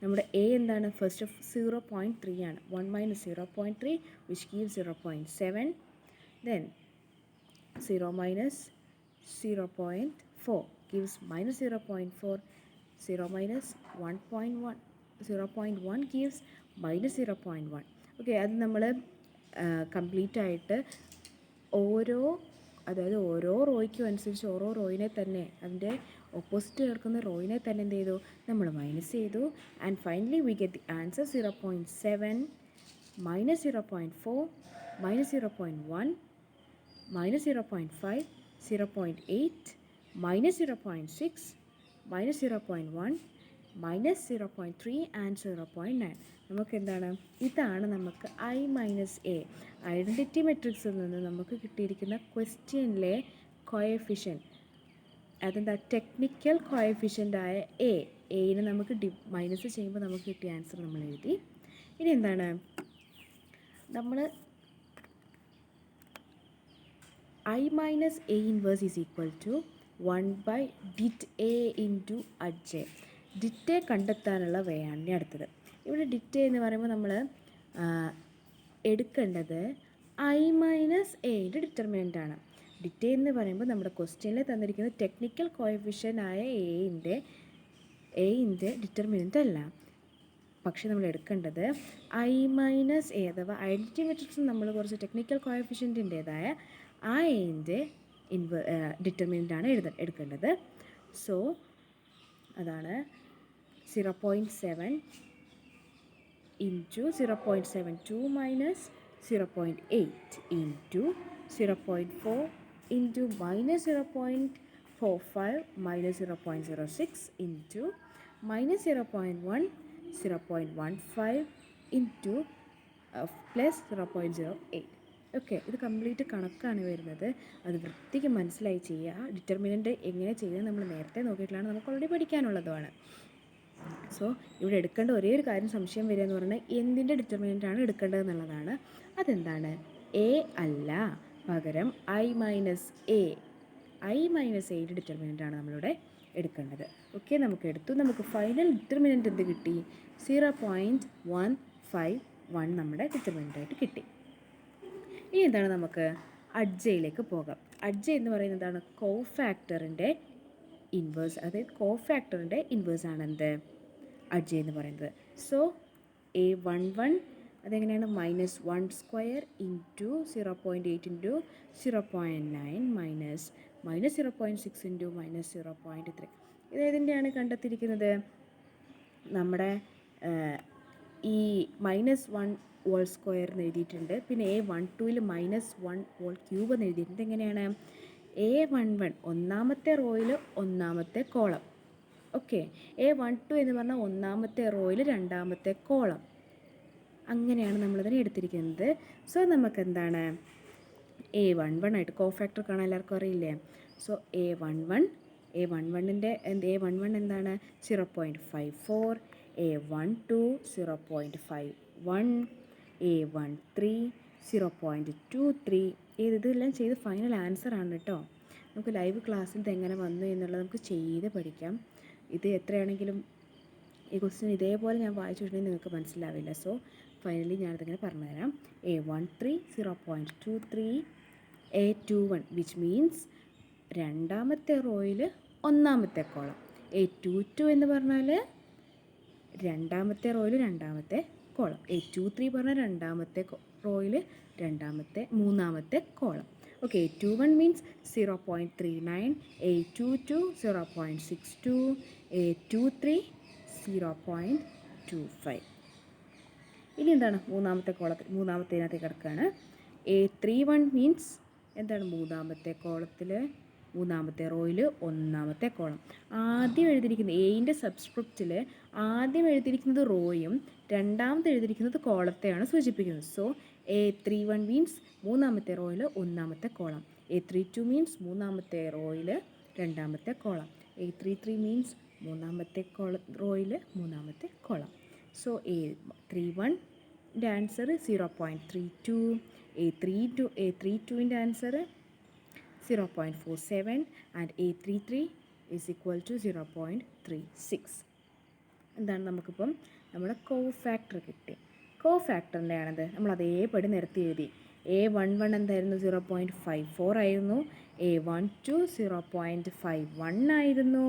നമ്മുടെ എ എന്താണ്? ഫസ്റ്റ് ഓഫ് 0.3 ആണ്. 1 minus 0.3 which gives 0.7. Then 0 minus 0.4 gives minus 0.4. 0 minus 1.1 0.1 gives minus 0.1. Okay, അത് നമ്മൾ കംപ്ലീറ്റ് ആയിട്ട് അതായത് ഓരോ റോയ്ക്കും അനുസരിച്ച് ഓരോ റോയിനെ തന്നെ അതിൻ്റെ ഓപ്പോസിറ്റ് കിടക്കുന്ന റോയിനെ തന്നെ എന്ത് ചെയ്തു? നമ്മൾ മൈനസ് ചെയ്തു. And finally we get the answer 0.7 minus 0.4 minus 0.1 minus 0.5, 0.8, minus 0.6, minus 0.1, minus 0.3 and 0.9. നമുക്ക് എന്താണ്? ഇതാണ് നമുക്ക് I മൈനസ് എ ഐഡൻറ്റിറ്റി മെട്രിക്സിൽ നിന്ന് നമുക്ക് കിട്ടിയിരിക്കുന്ന ക്വസ്റ്റ്യനിലെ കോയഫിഷ്യൻറ്റ്. അതെന്താ? ടെക്നിക്കൽ കോയഫിഷ്യൻ്റായ എയിനെ നമുക്ക് മൈനസ് ചെയ്യുമ്പോൾ നമുക്ക് കിട്ടിയ ആൻസർ നമ്മൾ എഴുതി. ഇനി എന്താണ്? നമ്മൾ I minus A inverse is equal to 1 by dit A into adj. dit A കണ്ടെത്താനുള്ള വേ ആണ് ഇനി അടുത്തത്. ഇവിടെ dit A എന്ന് പറയുമ്പോൾ നമ്മൾ എടുക്കേണ്ടത് I മൈനസ് എയുടെ ഡിറ്റർമിനൻ്റ് ആണ്. dit A എന്ന് പറയുമ്പോൾ നമ്മുടെ ക്വസ്റ്റ്യനിൽ തന്നിരിക്കുന്നത് ടെക്നിക്കൽ കോയഫിഷ്യൻ്റ് ആയ എയിൻ്റെ ഡിറ്റർമിനൻ്റ് അല്ല. പക്ഷേ നമ്മൾ എടുക്കേണ്ടത് I മൈനസ് എ അഥവാ ഐഡൻറ്റിറ്റി മെട്രിക്സിൽ നമ്മൾ കുറച്ച് ടെക്നിക്കൽ കോയഫിഷ്യൻറ്റിൻ്റേതായ ആ എൻ്റെ ഡിറ്റർമിനൻ്റാണ് എടുക്കേണ്ടത്. സോ അതാണ് 0.7 into 0.72 minus 0.8 into 0.4 into minus 0.45 minus 0.06 into minus 0.1 0.15 into plus 0.08. Okay, ഇത് കംപ്ലീറ്റ് കണക്കാണ് വരുന്നത്. അത് വൃത്തിക്ക് മനസ്സിലായി ചെയ്യുക. ഡിറ്റർമിനൻ്റ് എങ്ങനെ ചെയ്യുന്നത് നമ്മൾ നേരത്തെ നോക്കിയിട്ടാണ്, നമുക്ക് ഓൾറെഡി പഠിക്കാനുള്ളതുമാണ്. സോ ഇവിടെ എടുക്കേണ്ട ഒരേ ഒരു കാര്യം സംശയം വരിക എന്ന് പറഞ്ഞാൽ എന്തിൻ്റെ ഡിറ്റർമിനൻ്റാണ് എടുക്കേണ്ടത് എന്നുള്ളതാണ്. അതെന്താണ്? എ അല്ല, പകരം I മൈനസ് എയുടെ ഡിറ്റർമിനൻ്റാണ് നമ്മളിവിടെ എടുക്കേണ്ടത്. ഓക്കെ, നമുക്ക് എടുത്തു. നമുക്ക് ഫൈനൽ ഡിറ്റർമിനൻ്റ് എന്ത് കിട്ടി? 0.151 നമ്മുടെ ഡിറ്റർമിനൻ്റായിട്ട് കിട്ടി. ഇനി എന്താണ്? നമുക്ക് അഡ്ജയിലേക്ക് പോകാം. അഡ്ജ എന്ന് പറയുന്നത് എന്താണ്? കോഫാക്ടറിൻ്റെ ഇൻവേഴ്സ്, അതായത് കോഫാക്ടറിൻ്റെ ഇൻവേഴ്സ് ആണ് എന്ത്? അഡ്ജ എന്ന് പറയുന്നത്. സോ A11 അതെങ്ങനെയാണ്? -1² ഇൻറ്റു 0.8 ഇൻറ്റു 0.9 മൈനസ് 0.6 ഇൻറ്റു -0.3. ഇതേതിൻ്റെയാണ് കണ്ടെത്തിയിരിക്കുന്നത്? നമ്മുടെ ഈ -1² എന്ന് എഴുതിയിട്ടുണ്ട്. പിന്നെ A12 -1³ എന്ന് എഴുതിയിട്ടുണ്ട്. എങ്ങനെയാണ്? A11 ഒന്നാമത്തെ റോയിൽ ഒന്നാമത്തെ കോളം. ഓക്കെ, A12 എന്ന് പറഞ്ഞാൽ ഒന്നാമത്തെ റോയിൽ രണ്ടാമത്തെ കോളം. അങ്ങനെയാണ് നമ്മളിതിനെ എടുത്തിരിക്കുന്നത്. സോ നമുക്കെന്താണ്? A11 ആയിട്ട് കോഫാക്ടർ കാണാൻ എല്ലാവർക്കും അറിയില്ലേ? സോ A11 എന്താണ്? 0.54, A12 0.51, A13 0.23. ഇതെല്ലാം ചെയ്ത് ഫൈനൽ ആൻസർ ആണ് കേട്ടോ. നമുക്ക് ലൈവ് ക്ലാസ്സിൽ ഇത് എങ്ങനെ വന്നു എന്നുള്ളത് നമുക്ക് ചെയ്ത് പഠിക്കാം. ഇത് എത്രയാണെങ്കിലും ഈ ക്വസ്റ്റ്യൻ ഇതേപോലെ ഞാൻ വായിച്ചിട്ടുണ്ടെങ്കിൽ നിങ്ങൾക്ക് മനസ്സിലാവില്ല. സോ ഫൈനലി ഞാനിതിങ്ങനെ പറഞ്ഞുതരാം. A13 0.23, A21 വിച്ച് മീൻസ് രണ്ടാമത്തെ റോയിൽ ഒന്നാമത്തെ കോളം. A22 എന്ന് പറഞ്ഞാൽ രണ്ടാമത്തെ റോയിൽ രണ്ടാമത്തെ കോളം. A23 പറഞ്ഞാൽ രണ്ടാമത്തെ റോയിൽ മൂന്നാമത്തെ column. Okay, A21 means 0.39, A22 0.62, A23 0.25. ഇനി എന്താണ്? മൂന്നാമത്തേനകത്ത് കിടക്കുകയാണ്. A31 മീൻസ് എന്താണ്? മൂന്നാമത്തെ റോയിൽ ഒന്നാമത്തെ കോളം. ആദ്യം എഴുതിയിരിക്കുന്നത് എയിൻ്റെ സബ്സ്ക്രിപ്റ്റിൽ ആദ്യം എഴുതിയിരിക്കുന്നത് റോയും രണ്ടാമത് എഴുതിയിരിക്കുന്നത് കോളത്തെയാണ് സൂചിപ്പിക്കുന്നത്. സോ A31 മീൻസ് മൂന്നാമത്തെ റോയിൽ ഒന്നാമത്തെ കോളം. A32 മീൻസ് മൂന്നാമത്തെ റോയിൽ രണ്ടാമത്തെ കോളം. A33 മീൻസ് മൂന്നാമത്തെ റോയിൽ മൂന്നാമത്തെ കോളം. സോ A31ൻ്റെ ആൻസർ 0.32, A32ൻ്റെ answer 0.47 and A33 is equal to 0.36. എന്താണ് നമുക്കിപ്പം നമ്മുടെ കോഫാക്ടർ കിട്ടി. കോഫാക്ടറിൻ്റെ ആണത് നമ്മൾ അതേപടി നിരത്തി എഴുതി. A11 എന്തായിരുന്നു? 0.54 ആയിരുന്നു. A12 0.51 ആയിരുന്നു.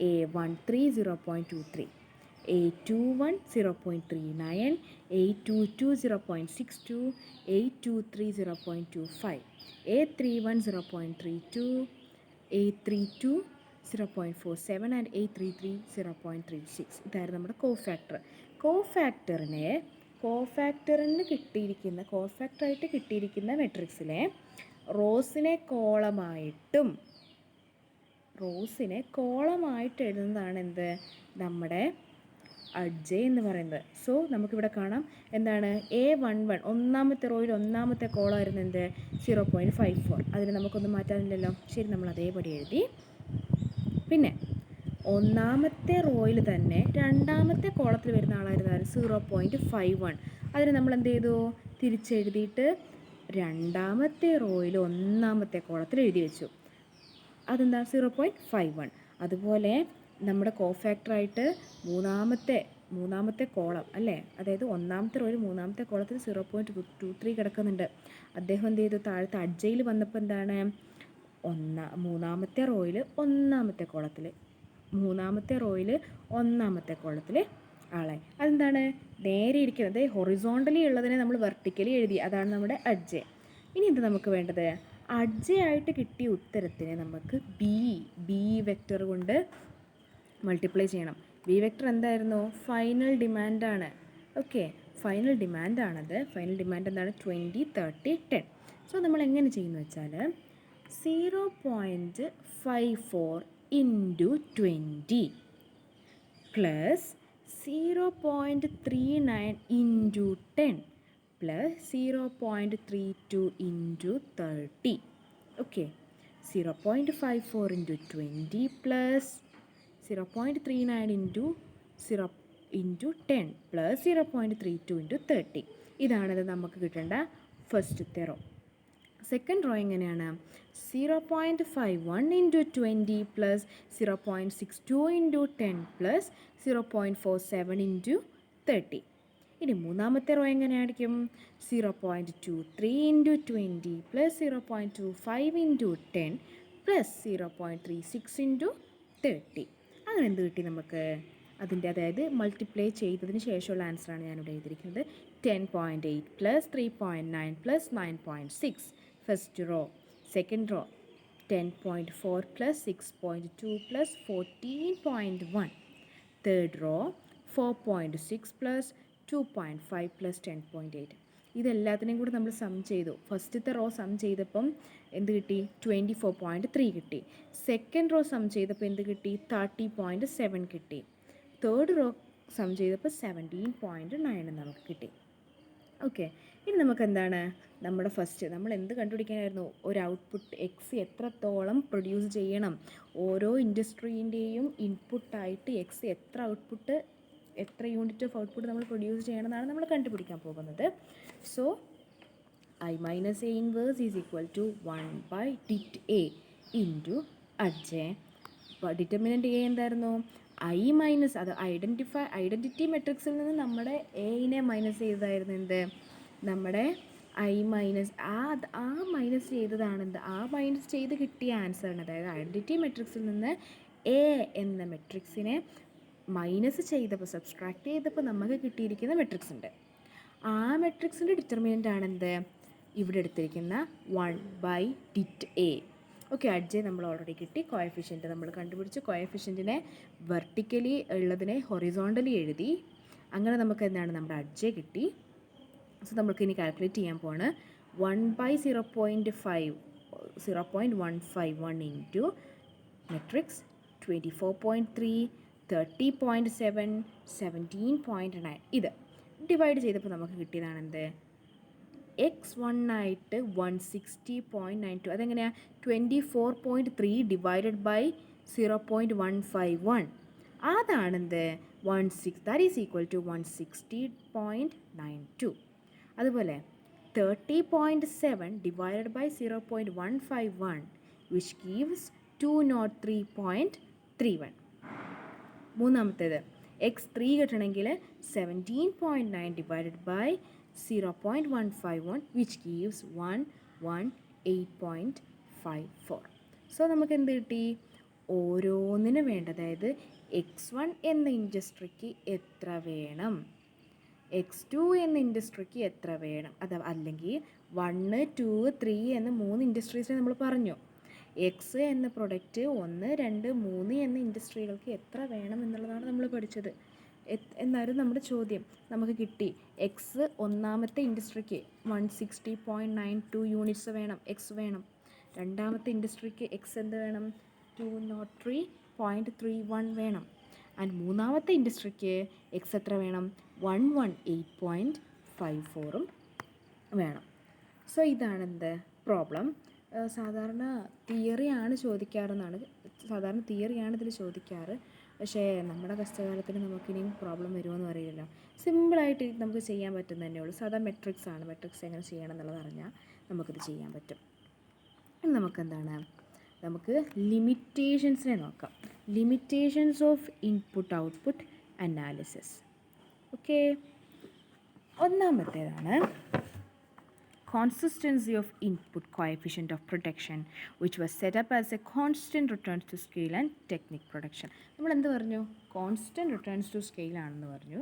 A13 0.23, A21 0.39, A22 0.62, A23 0.25, A31 0.32, A32 0.47 and A33 0.36. ഇതായിരുന്നു നമ്മുടെ കോഫാക്ടറിന് കോഫാക്ടറായിട്ട് കിട്ടിയിരിക്കുന്ന മെട്രിക്സിലെ റോസിനെ കോളമായിട്ട് എഴുതുന്നതാണ് എന്ത്? നമ്മുടെ അഡ്ജെ എന്ന് പറയുന്നത്. സോ നമുക്കിവിടെ കാണാം എന്താണ്? A11 ഒന്നാമത്തെ റോയിൽ ഒന്നാമത്തെ കോളമായിരുന്നു എന്ത്? 0.54. അതിന് നമുക്കൊന്നും മാറ്റാനില്ലല്ലോ. ശരി, നമ്മൾ അതേപടി എഴുതി. പിന്നെ ഒന്നാമത്തെ റോയിൽ തന്നെ രണ്ടാമത്തെ കോളത്തിൽ വരുന്ന ആളായിരുന്നു 0.51. അതിന് നമ്മൾ എന്ത് ചെയ്തു? തിരിച്ചെഴുതിയിട്ട് രണ്ടാമത്തെ റോയിൽ ഒന്നാമത്തെ കോളത്തിൽ എഴുതി വെച്ചു. അതെന്താ? 0.51. അതുപോലെ നമ്മുടെ കോഫാക്ടറായിട്ട് മൂന്നാമത്തെ കോളം അല്ലേ, അതായത് ഒന്നാമത്തെ റോയിൽ മൂന്നാമത്തെ കോളത്തിൽ 0.23 കിടക്കുന്നുണ്ട്. അദ്ദേഹം എന്ത് ചെയ്തു? താഴത്തെ അഡ്ജയിൽ വന്നപ്പോൾ എന്താണ്? മൂന്നാമത്തെ റോയിൽ ഒന്നാമത്തെ കോളത്തിൽ ആളെ. അതെന്താണ്? നേരെ ഇരിക്കുന്നത് ഹൊറിസോണ്ടലി ഉള്ളതിനെ നമ്മൾ വെർട്ടിക്കലി എഴുതി. അതാണ് നമ്മുടെ അഡ്ജെ. ഇനി എന്താ നമുക്ക് വേണ്ടത്? അഡ്ജെ ആയിട്ട് കിട്ടിയ ഉത്തരത്തിനെ നമുക്ക് ബി വെക്റ്റർ കൊണ്ട് മൾട്ടിപ്ലൈ ചെയ്യണം. ബി വെക്റ്റർ എന്തായിരുന്നു? ഫൈനൽ ഡിമാൻഡാണ്. ഓക്കെ, ഫൈനൽ ഡിമാൻഡാണത്. ഫൈനൽ ഡിമാൻഡ് എന്താണ്? 20, 30, 10. സോ നമ്മൾ എങ്ങനെ ചെയ്യുന്നു വെച്ചാൽ 0.54 into 20 plus 0.39 into 10 plus 0.32 into 30. Okay, 0.54 into 20 plus 0.39 into 10 plus 0.32 into 30. ഇതാണത് നമുക്ക് കിട്ടേണ്ട ഫസ്റ്റത്തെ റോ. സെക്കൻഡ് റോ എങ്ങനെയാണ്? 0.51 into 20 plus 0.62 into 10 plus 0.47 into 30. ഇനി മൂന്നാമത്തെ റോ എങ്ങനെയായിരിക്കും? 0.23 into 20 plus 0.25 into 10 plus 0.36 into 30. അങ്ങനെ എന്ത് കിട്ടി നമുക്ക്? അതായത് മൾട്ടിപ്ലൈ ചെയ്തതിന് ശേഷമുള്ള ആൻസറാണ് ഞാനിവിടെ എഴുതിയിരിക്കുന്നത്. 10.8 plus 3.9 plus 9.6 first row. Second row 10.4 plus 6.2 plus 14.1. Third row 4.6 plus 2.5 plus 10.8. ഇതെല്ലാത്തിനെയും കൂടി നമ്മൾ സം ചെയ്തു. ഫസ്റ്റത്തെ റോ സം ചെയ്തപ്പം എന്ത് കിട്ടി? 24.3 കിട്ടി. സെക്കൻഡ് റോ സം ചെയ്തപ്പോൾ എന്ത് കിട്ടി? 30.7 കിട്ടി. തേർഡ് റോ സം ചെയ്തപ്പോൾ 17.9 നമുക്ക് കിട്ടി. ഓക്കെ, ഇനി നമുക്ക് എന്താണ്? നമ്മൾ എന്ത് കണ്ടുപിടിക്കാനായിരുന്നു? ഒരു ഔട്ട്പുട്ട് എക്സ് എത്രത്തോളം പ്രൊഡ്യൂസ് ചെയ്യണം, ഓരോ ഇൻഡസ്ട്രീൻ്റെയും ഇൻപുട്ടായിട്ട് എക്സ് എത്ര യൂണിറ്റ് ഓഫ് ഔട്ട്പുട്ട് നമ്മൾ പ്രൊഡ്യൂസ് ചെയ്യണമെന്നാണ് നമ്മൾ കണ്ടുപിടിക്കാൻ പോകുന്നത്. So I minus A inverse is equal to 1 by dit A into adj. Determinant A എന്തായിരുന്നു? I മൈനസ്, അത് ഐഡൻറ്റിറ്റി മെട്രിക്സിൽ നിന്ന് നമ്മുടെ എയിനെ മൈനസ് ചെയ്തതായിരുന്നു എന്ത്? നമ്മുടെ I മൈനസ് ആ മൈനസ് ചെയ്തതാണ് എന്ത്? ആ മൈനസ് ചെയ്ത് കിട്ടിയ ആൻസറാണ്. അതായത് ഐഡൻറ്റിറ്റി മെട്രിക്സിൽ നിന്ന് എ എന്ന മെട്രിക്സിനെ മൈനസ് ചെയ്തപ്പോൾ, സബ്സ്ട്രാക്ട് ചെയ്തപ്പോൾ നമുക്ക് കിട്ടിയിരിക്കുന്ന മെട്രിക്സ് ഉണ്ട്. ആ മെട്രിക്സിൻ്റെ ഡിറ്റർമിനൻ്റ് ആണെന്ത്? ഇവിടെ എടുത്തിരിക്കുന്ന 1 by dit A. ഓക്കെ, അഡ്ജെ നമ്മൾ ഓൾറെഡി കിട്ടി. കോയഫിഷ്യൻറ്റ് നമ്മൾ കണ്ടുപിടിച്ച് കോയഫിഷ്യൻറ്റിനെ വെർട്ടിക്കലി ഉള്ളതിനെ ഹൊറിസോണ്ടലി എഴുതി. അങ്ങനെ നമുക്ക് എന്താണ്? നമ്മുടെ അഡ്ജെ കിട്ടി. സോ നമുക്ക് ഇനി കാൽക്കുലേറ്റ് ചെയ്യാൻ പോവാണ്. 1 by 0.151 ഇൻറ്റു മെട്രിക്സ് 24.3, 30.7, 17.9. ഇത് ഡിവൈഡ് ചെയ്തപ്പോൾ നമുക്ക് കിട്ടിയതാണെന്ത്? x1 ആയിട്ട് 160.92. അതെങ്ങനെയാണ്? 24.3 ഡിവൈഡഡ് ബൈ 0.151. അതാണെന്ത്? 16. That is equal to 160.92. അതുപോലെ 30.7 ഡിവൈഡഡ് ബൈ 0.151 വിച്ച് ഗീവ്സ് 203.31. മൂന്നാമത്തേത് x3 കിട്ടണമെങ്കിൽ 17.9 divided by 0.151 which gives 118.54. So നമുക്ക് എന്ത് കിട്ടി? ഓരോന്നിനും വേണ്ട, അതായത് x1 എന്ന ഇൻഡസ്ട്രിക്ക് എത്ര വേണം, x2 എന്ന ഇൻഡസ്ട്രിക്ക് എത്ര വേണം, അല്ലെങ്കിൽ 1, 2, 3 എന്ന 3 ഇൻഡസ്ട്രീസിനെ നമ്മൾ പറഞ്ഞു. എക്സ് എന്ന പ്രൊഡക്റ്റ് 1, 2, 3 എന്ന ഇൻഡസ്ട്രികൾക്ക് എത്ര വേണം എന്നുള്ളതാണ് നമ്മൾ പഠിച്ചത്. എന്നാലും നമ്മുടെ ചോദ്യം നമുക്ക് കിട്ടി. എക്സ് ഒന്നാമത്തെ ഇൻഡസ്ട്രിക്ക് 160.92 യൂണിറ്റ്സ് വേണം, എക്സ് വേണം. രണ്ടാമത്തെ ഇൻഡസ്ട്രിക്ക് എക്സ് എന്ത് വേണം? 203.31 വേണം. ആൻഡ് മൂന്നാമത്തെ ഇൻഡസ്ട്രിക്ക് എക്സ് എത്ര വേണം? 118.54 വേണം. സോ ഇതാണ് എന്ത് പ്രോബ്ലം. സാധാരണ തിയറിയാണ് ഇതിൽ ചോദിക്കാറ്. പക്ഷേ നമ്മുടെ കഷ്ടകാലത്തിന് നമുക്കിനിയും പ്രോബ്ലം വരുമോയെന്ന് അറിയില്ല. സിമ്പിളായിട്ട് നമുക്ക് ചെയ്യാൻ പറ്റും തന്നെ ഉള്ളൂ. സാധാ മെട്രിക്സ് ആണ്. മെട്രിക്സ് എങ്ങനെ ചെയ്യണം എന്നുള്ളത് അറിഞ്ഞാൽ നമുക്കിത് ചെയ്യാൻ പറ്റും. ഇനി നമുക്ക് ലിമിറ്റേഷൻസിനെ നോക്കാം. Limitations of input output analysis. Okay, ഒന്നാമത്തേതാണ് consistency of input coefficient of production which was set up as a constant returns to scale and technique production. നമ്മൾ എന്ത് പറഞ്ഞു? കോൺസ്റ്റൻറ്റ് റിട്ടേൺസ് ടു സ്കെയിൽ ആണെന്ന് പറഞ്ഞു.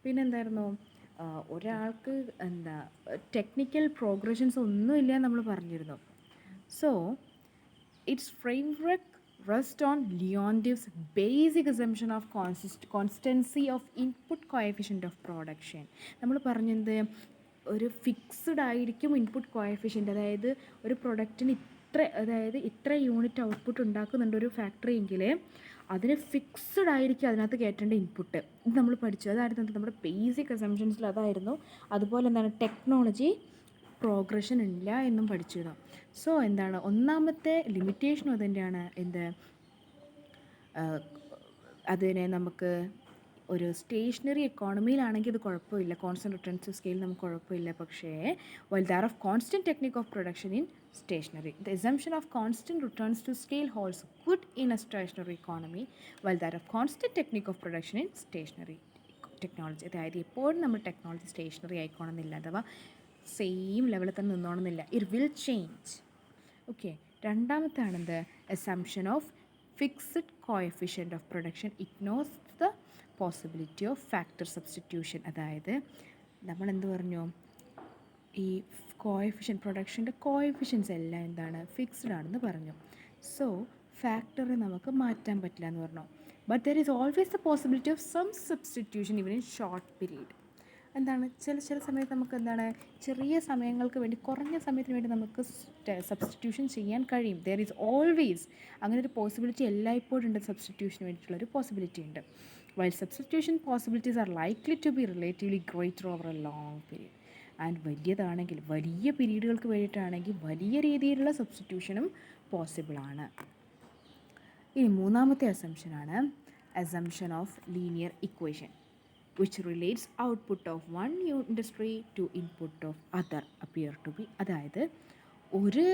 പിന്നെ എന്തായിരുന്നു? ഒരാൾക്ക് ടെക്നിക്കൽ പ്രോഗ്രഷൻസ് ഒന്നുമില്ല നമ്മൾ പറഞ്ഞിരുന്നു. So it's framework rest on Leontief's basic assumption of constancy of input coefficient of production. നമ്മൾ പറഞ്ഞത് ഒരു ഫിക്സ്ഡ് ആയിരിക്കും ഇൻപുട്ട് കോഎഫിഷ്യൻ്റ്. അതായത് ഒരു പ്രൊഡക്റ്റിന് ഇത്ര യൂണിറ്റ് ഔട്ട്പുട്ട് ഉണ്ടാക്കുന്നുണ്ട് ഒരു ഫാക്ടറി എങ്കിൽ അതിന് ഫിക്സ്ഡ് ആയിരിക്കും അതിനകത്ത് കയറ്റേണ്ട ഇൻപുട്ട്. ഇത് നമ്മൾ പഠിച്ചു. അതായിരുന്നു നമ്മുടെ ബേസിക് അസംഷൻസിൽ അതായിരുന്നു. അതുപോലെ ടെക്നോളജി പ്രോഗ്രഷൻ ഇല്ല എന്നും പഠിച്ചിരുന്നു. സോ ഒന്നാമത്തെ ലിമിറ്റേഷനും അതുതന്നെയാണ്. അതിനെ നമുക്ക് ഒരു സ്റ്റേഷനറി എക്കോണമിയിലാണെങ്കിൽ ഇത് കുഴപ്പമില്ല, കോൺസ്റ്റൻറ്റ് റിട്ടേൺസ് ടു സ്കെയിൽ നമുക്ക് കുഴപ്പമില്ല. പക്ഷേ while there of constant technique of production in stationary, the assumption of constant returns to scale holds good in a stationary economy while there of constant technique of production in stationary technology. അതായത് എപ്പോഴും നമ്മൾ technology stationery ആയിക്കോണമെന്നില്ല, അഥവാ same ലെവലിൽ തന്നെ നിന്നോണമെന്നില്ല. It will change. Okay, രണ്ടാമത്താണെന്ത്? assumption of fixed coefficient of production ignores the possibility of factor substitution. അതായത് നമ്മൾ എന്ത് പറഞ്ഞു? ഈ പ്രൊഡക്ഷൻ്റെ കോഎഫിഷ്യൻസ് എല്ലാം ഫിക്സ്ഡ് ആണെന്ന് പറഞ്ഞു. സോ ഫാക്ടറെ നമുക്ക് മാറ്റാൻ പറ്റില്ല എന്ന് പറഞ്ഞു. But there is always the possibility of some substitution even in short period. ചില സമയത്ത് നമുക്ക് ചെറിയ സമയങ്ങൾക്ക് വേണ്ടി, കുറഞ്ഞ സമയത്തിന് വേണ്ടി നമുക്ക് സബ്സ്റ്റിറ്റ്യൂഷൻ ചെയ്യാൻ കഴിയും. ദർ ഈസ് ഓൾവേസ് അങ്ങനെ ഒരു പോസിബിലിറ്റി എല്ലായ്പ്പോഴും ഉണ്ട്. സബ്സ്റ്റിറ്റ്യൂഷന് വേണ്ടിയിട്ടുള്ളൊരു പോസിബിലിറ്റി ഉണ്ട്. While substitution possibilities are likely to be relatively greater over a long period. And വലിയ പീരീഡുകൾക്ക് വേണ്ടിയിട്ടാണെങ്കിൽ വലിയ രീതിയിലുള്ള സബ്സ്റ്റിറ്റ്യൂഷനും പോസിബിളാണ്. ഇനി മൂന്നാമത്തെ അസംഷനാണ് assumption of linear equation which relates output of one industry to input of other appear to be. അതായത് ഒരു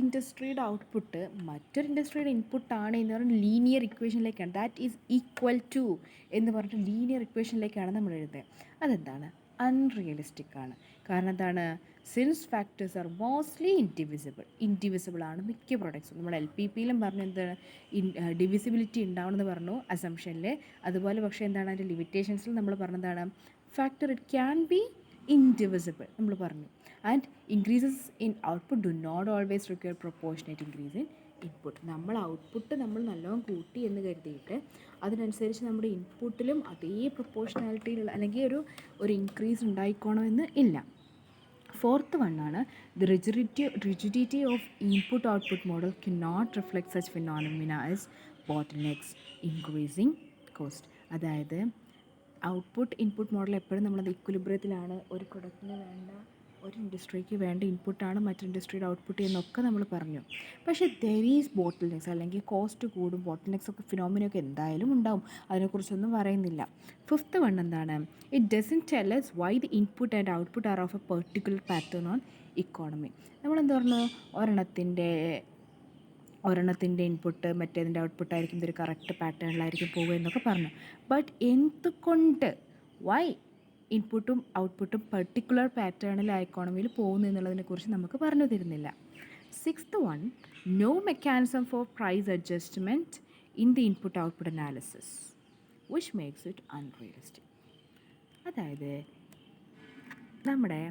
ഇൻഡസ്ട്രിയുടെ output മറ്റൊരു ഇൻഡസ്ട്രിയുടെ ഇൻപുട്ടാണ് എന്ന് പറഞ്ഞാൽ ലീനിയർ ഇക്വേഷനിലേക്കാണ്. ദാറ്റ് ഈസ് ഈക്വൽ ടു എന്ന് പറഞ്ഞിട്ട് ലീനിയർ ഇക്വേഷനിലേക്കാണ് നമ്മൾ എഴുതുന്നത്. അതെന്താണ്? അൺറിയലിസ്റ്റിക് ആണ്. കാരണം since factors R mostly indivisible ആണ് മിക്ക പ്രൊഡക്ട്സും. നമ്മൾ LPPയിലും പറഞ്ഞു ഡിവിസിബിലിറ്റി ഉണ്ടാവണമെന്ന് പറഞ്ഞു അസംഷനിൽ. അതുപോലെ പക്ഷേ അതിൻ്റെ ലിമിറ്റേഷൻസിൽ നമ്മൾ പറഞ്ഞതാണ് factor it can be indivisible നമ്മൾ പറഞ്ഞു. And increases in output do not always require proportionate increase in input. നമ്മൾ ഔട്ട്പുട്ട് നമ്മൾ നല്ലോണം കൂട്ടി എന്ന് കരുതിയിട്ട് അതിനനുസരിച്ച് നമ്മുടെ ഇൻപുട്ടിലും അതേ പ്രൊപ്പോർഷനാലിറ്റിയിലുള്ള അല്ലെങ്കിൽ ഒരു ഇൻക്രീസ് ഉണ്ടായിക്കോണമെന്ന് ഇല്ല. ഫോർത്ത് വണ്ണാണ് the rigidity of input output model can not reflect such phenomena as bottlenecks, increasing cost. അതായത് ഔട്ട്പുട്ട് ഇൻപുട്ട് മോഡൽ എപ്പോഴും നമ്മളത് ഇക്വിലിബ്രിയത്തിലാണ്. ഒരു പ്രൊഡക്റ്റിന് വേണ്ട, ഒരു ഇൻഡസ്ട്രിക്ക് വേണ്ട ഇൻപുട്ടാണ് മറ്റൊരു ഇൻഡസ്ട്രിയുടെ ഔട്ട്പുട്ട് എന്നൊക്കെ നമ്മൾ പറഞ്ഞു. പക്ഷേ ദെർ ഈസ് ബോട്ടിൽനെക്സ്, അല്ലെങ്കിൽ കോസ്റ്റ് കൂടും, ബോട്ടിൽനെക്സ് ഒക്കെ ഫിനോമിനൊക്കെ എന്തായാലും ഉണ്ടാവും. അതിനെക്കുറിച്ചൊന്നും പറയുന്നില്ല. ഫിഫ്ത്ത് വൺ എന്താണ്? It doesn't tell us why the input and output are of a particular pattern on economy. നമ്മളെന്ത് പറഞ്ഞു? ഒരെണ്ണത്തിൻ്റെ ഒരെണ്ണത്തിൻ്റെ ഇൻപുട്ട് മറ്റേതിൻ്റെ ഔട്ട്പുട്ടായിരിക്കും, ഇതൊരു കറക്റ്റ് പാറ്റേണിലായിരിക്കും പോകുക എന്നൊക്കെ പറഞ്ഞു. ബട്ട് എന്തുകൊണ്ട് വൈ ഇൻപുട്ടും ഔട്ട്പുട്ടും പെർട്ടിക്കുലർ പാറ്റേണിൽ എക്കോണമിയിൽ പോകുന്നു എന്നുള്ളതിനെക്കുറിച്ച് നമുക്ക് പറഞ്ഞു തരുന്നില്ല. Sixth one, no mechanism for price adjustment in the input output analysis which makes it unrealistic. അതായത് നമ്മുടെ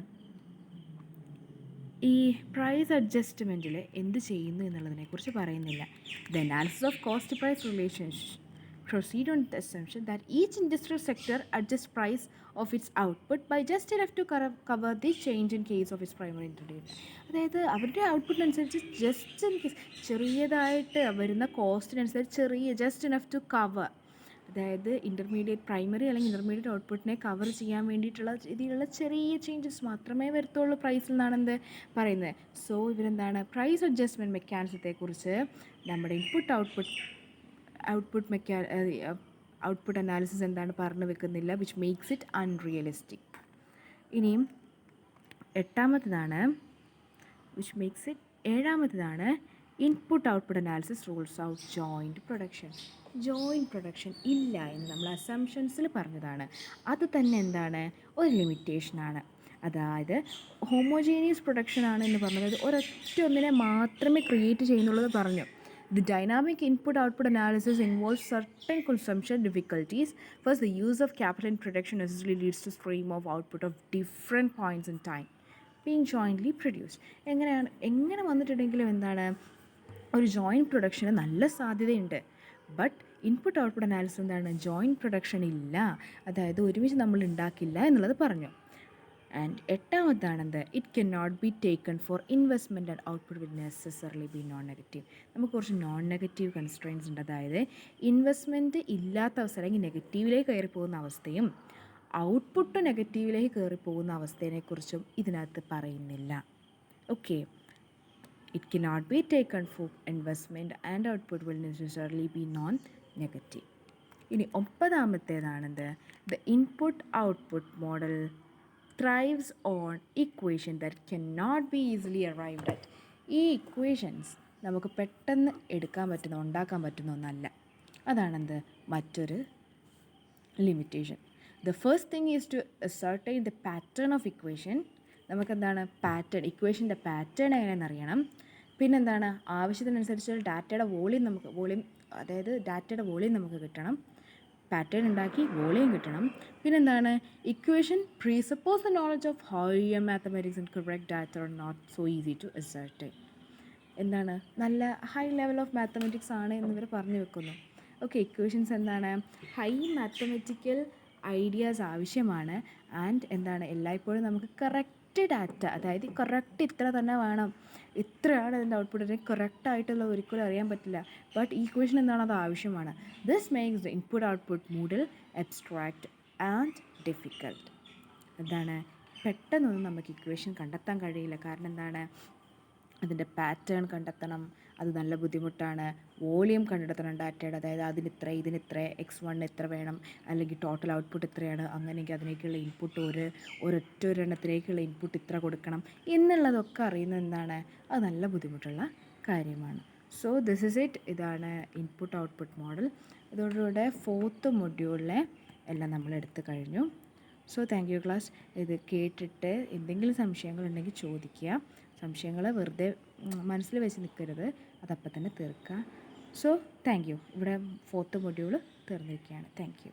ഈ പ്രൈസ് അഡ്ജസ്റ്റ്മെൻറ്റിൽ എന്ത് ചെയ്യുന്നു എന്നുള്ളതിനെക്കുറിച്ച് പറയുന്നില്ല. The analysis of cost price relationship proceed on the assumption that each industrial sector adjusts price of its output by just enough to cover the change in case of its primary ingredient. അതായത് അവരുടെ ഔട്ട്പുട്ടിനനുസരിച്ച് just in case ചെറിയതായിട്ട് വരുന്ന കോസ്റ്റിനനുസരിച്ച് just enough to cover, അതായത് intermediate primary അല്ലെങ്കിൽ intermediate ഔട്ട്പുട്ടിനെ cover ചെയ്യാൻ വേണ്ടിയിട്ടുള്ള രീതിയിലുള്ള ചെറിയ ചേഞ്ചസ് മാത്രമേ വരുത്തുള്ളൂ പ്രൈസിൽ നിന്നാണ് എന്ത് പറയുന്നത്. സോ ഇവരെന്താണ് പ്രൈസ് അഡ്ജസ്റ്റ്മെൻറ്റ് മെക്കാനിസത്തെക്കുറിച്ച് നമ്മുടെ ഔട്ട്പുട്ട് അനാലിസിസ് എന്താണ് പറഞ്ഞു വെക്കുന്നില്ല, വിച്ച് മേക്സ് ഇറ്റ് അൺറിയലിസ്റ്റിക്. ഇനിയും ഏഴാമത്തതാണ് input output analysis rules out joint production ഇല്ല എന്ന് നമ്മൾ അസംഷൻസിൽ പറഞ്ഞതാണ്. അത് തന്നെ എന്താണ് ഒരു ലിമിറ്റേഷനാണ്. അതായത് ഹോമോജീനിയസ് പ്രൊഡക്ഷൻ ആണ് എന്ന് പറഞ്ഞത് ഒരൊറ്റ ഒന്നിനെ മാത്രമേ ക്രിയേറ്റ് ചെയ്യുന്നുള്ളത് പറഞ്ഞു. The dynamic input-output analysis involves certain consumption difficulties. First, the use of capital in production necessarily leads to stream of output of different points in time being jointly produced. എങ്ങനെ വന്നിട്ടുണ്ടെങ്കിലും എന്താണ് ഒരു ജോയിൻറ്റ് പ്രൊഡക്ഷന് നല്ല സാധ്യതയുണ്ട്. But input output analysis എന്താണ് joint production ഇല്ല, അതായത് ഒരുമിച്ച് നമ്മൾ ഉണ്ടാക്കില്ല എന്നുള്ളത് പറഞ്ഞു. ആൻഡ് എട്ടാമത്താണെന്ത് it can not be taken for investment and output will necessarily be non negative. നമുക്ക് കുറച്ച് നോൺ നെഗറ്റീവ് കൺസ്ട്രെയിൻസ് ഉണ്ട്. അതായത് ഇൻവെസ്റ്റ്മെൻറ്റ് ഇല്ലാത്ത അവസ്ഥ അല്ലെങ്കിൽ നെഗറ്റീവിലേക്ക് കയറി പോകുന്ന അവസ്ഥയും ഔട്ട്പുട്ട് നെഗറ്റീവിലേക്ക് കയറി പോകുന്ന അവസ്ഥയെക്കുറിച്ചും ഇതിനകത്ത് പറയുന്നില്ല. Okay, it can not be taken for investment and output will necessarily be non negative. ഇനി ഒമ്പതാമത്തേതാണെന്ത് the input output model thrives on equation that cannot be easily arrived at. ഈ ഇക്വേഷൻസ് നമുക്ക് പെട്ടെന്ന് ഉണ്ടാക്കാൻ പറ്റുന്ന ഒന്നല്ല. അതാണെന്ത് മറ്റൊരു limitation. The first thing is to ascertain the pattern of equation. നമുക്കെന്താണ് ഇക്വേഷൻ്റെ പാറ്റേൺ എങ്ങനെയെന്ന് അറിയണം. പിന്നെന്താണ് ആവശ്യത്തിനനുസരിച്ച് ഡാറ്റയുടെ വോളിയം നമുക്ക് കിട്ടണം. പാറ്റേൺ ഉണ്ടാക്കി വോളിയം കിട്ടണം. പിന്നെന്താണ് equation presuppose the knowledge of higher mathematics and correct data are not so easy to ascertain. എന്താണ് നല്ല ഹൈ ലെവൽ ഓഫ് മാത്തമാറ്റിക്സ് ആണ് എന്നിവർ പറഞ്ഞു വെക്കുന്നു. ഓക്കെ, ഇക്വേഷൻസ് എന്താണ് ഹൈ മാത്തമാറ്റിക്കൽ ഐഡിയാസ് ആവശ്യമാണ്. ആൻഡ് എന്താണ് എല്ലായ്പ്പോഴും നമുക്ക് കറക്റ്റ് ഡാറ്റ, അതായത് കറക്റ്റ് ഇത്ര തന്നെ വേണം, ഇത്രയാണ് അതിൻ്റെ ഔട്ട്പുട്ട്, കറക്റ്റായിട്ടുള്ള ഒരിക്കലും അറിയാൻ പറ്റില്ല. ബട്ട് ഈക്വേഷൻ എന്താണ് അത് ആവശ്യമാണ്. This makes the input output model abstract and difficult. എന്താണ് പെട്ടെന്നൊന്നും നമുക്ക് ഇക്വേഷൻ കണ്ടെത്താൻ കഴിയില്ല. കാരണം എന്താണ് അതിൻ്റെ പാറ്റേൺ കണ്ടെത്തണം, അത് നല്ല ബുദ്ധിമുട്ടാണ്. വോളിയം കണ്ടെത്തണം ഡാറ്റയുടെ, അതായത് ഇതിനിത്ര x1 എത്ര വേണം, അല്ലെങ്കിൽ ടോട്ടൽ ഔട്ട്പുട്ട് എത്രയാണ്, അങ്ങനെയെങ്കിൽ അതിലേക്കുള്ള ഇൻപുട്ട് ഒരെണ്ണത്തിലേക്കുള്ള ഇൻപുട്ട് ഇത്ര കൊടുക്കണം എന്നുള്ളതൊക്കെ അറിയുന്നത് എന്താണ് അത് നല്ല ബുദ്ധിമുട്ടുള്ള കാര്യമാണ്. So this is it. ഇതാണ് ഇൻപുട്ട് ഔട്ട്പുട്ട് മോഡൽ. ഇതോടുകൂടെ 4th മൊഡ്യൂളിലെ എല്ലാം നമ്മൾ എടുത്തു കഴിഞ്ഞു. So thank you class. ഇത് കേട്ടിട്ട് എന്തെങ്കിലും സംശയങ്ങളുണ്ടെങ്കിൽ ചോദിക്കുക. സംശയങ്ങൾ വെറുതെ മനസ്സിൽ വെച്ച് നിൽക്കരുത്, അതപ്പം തന്നെ തീർക്കുക. So thank you. ഇവിടെ 4th മൊഡ്യൂൾ തീർന്നിരിക്കുകയാണ്. Thank you.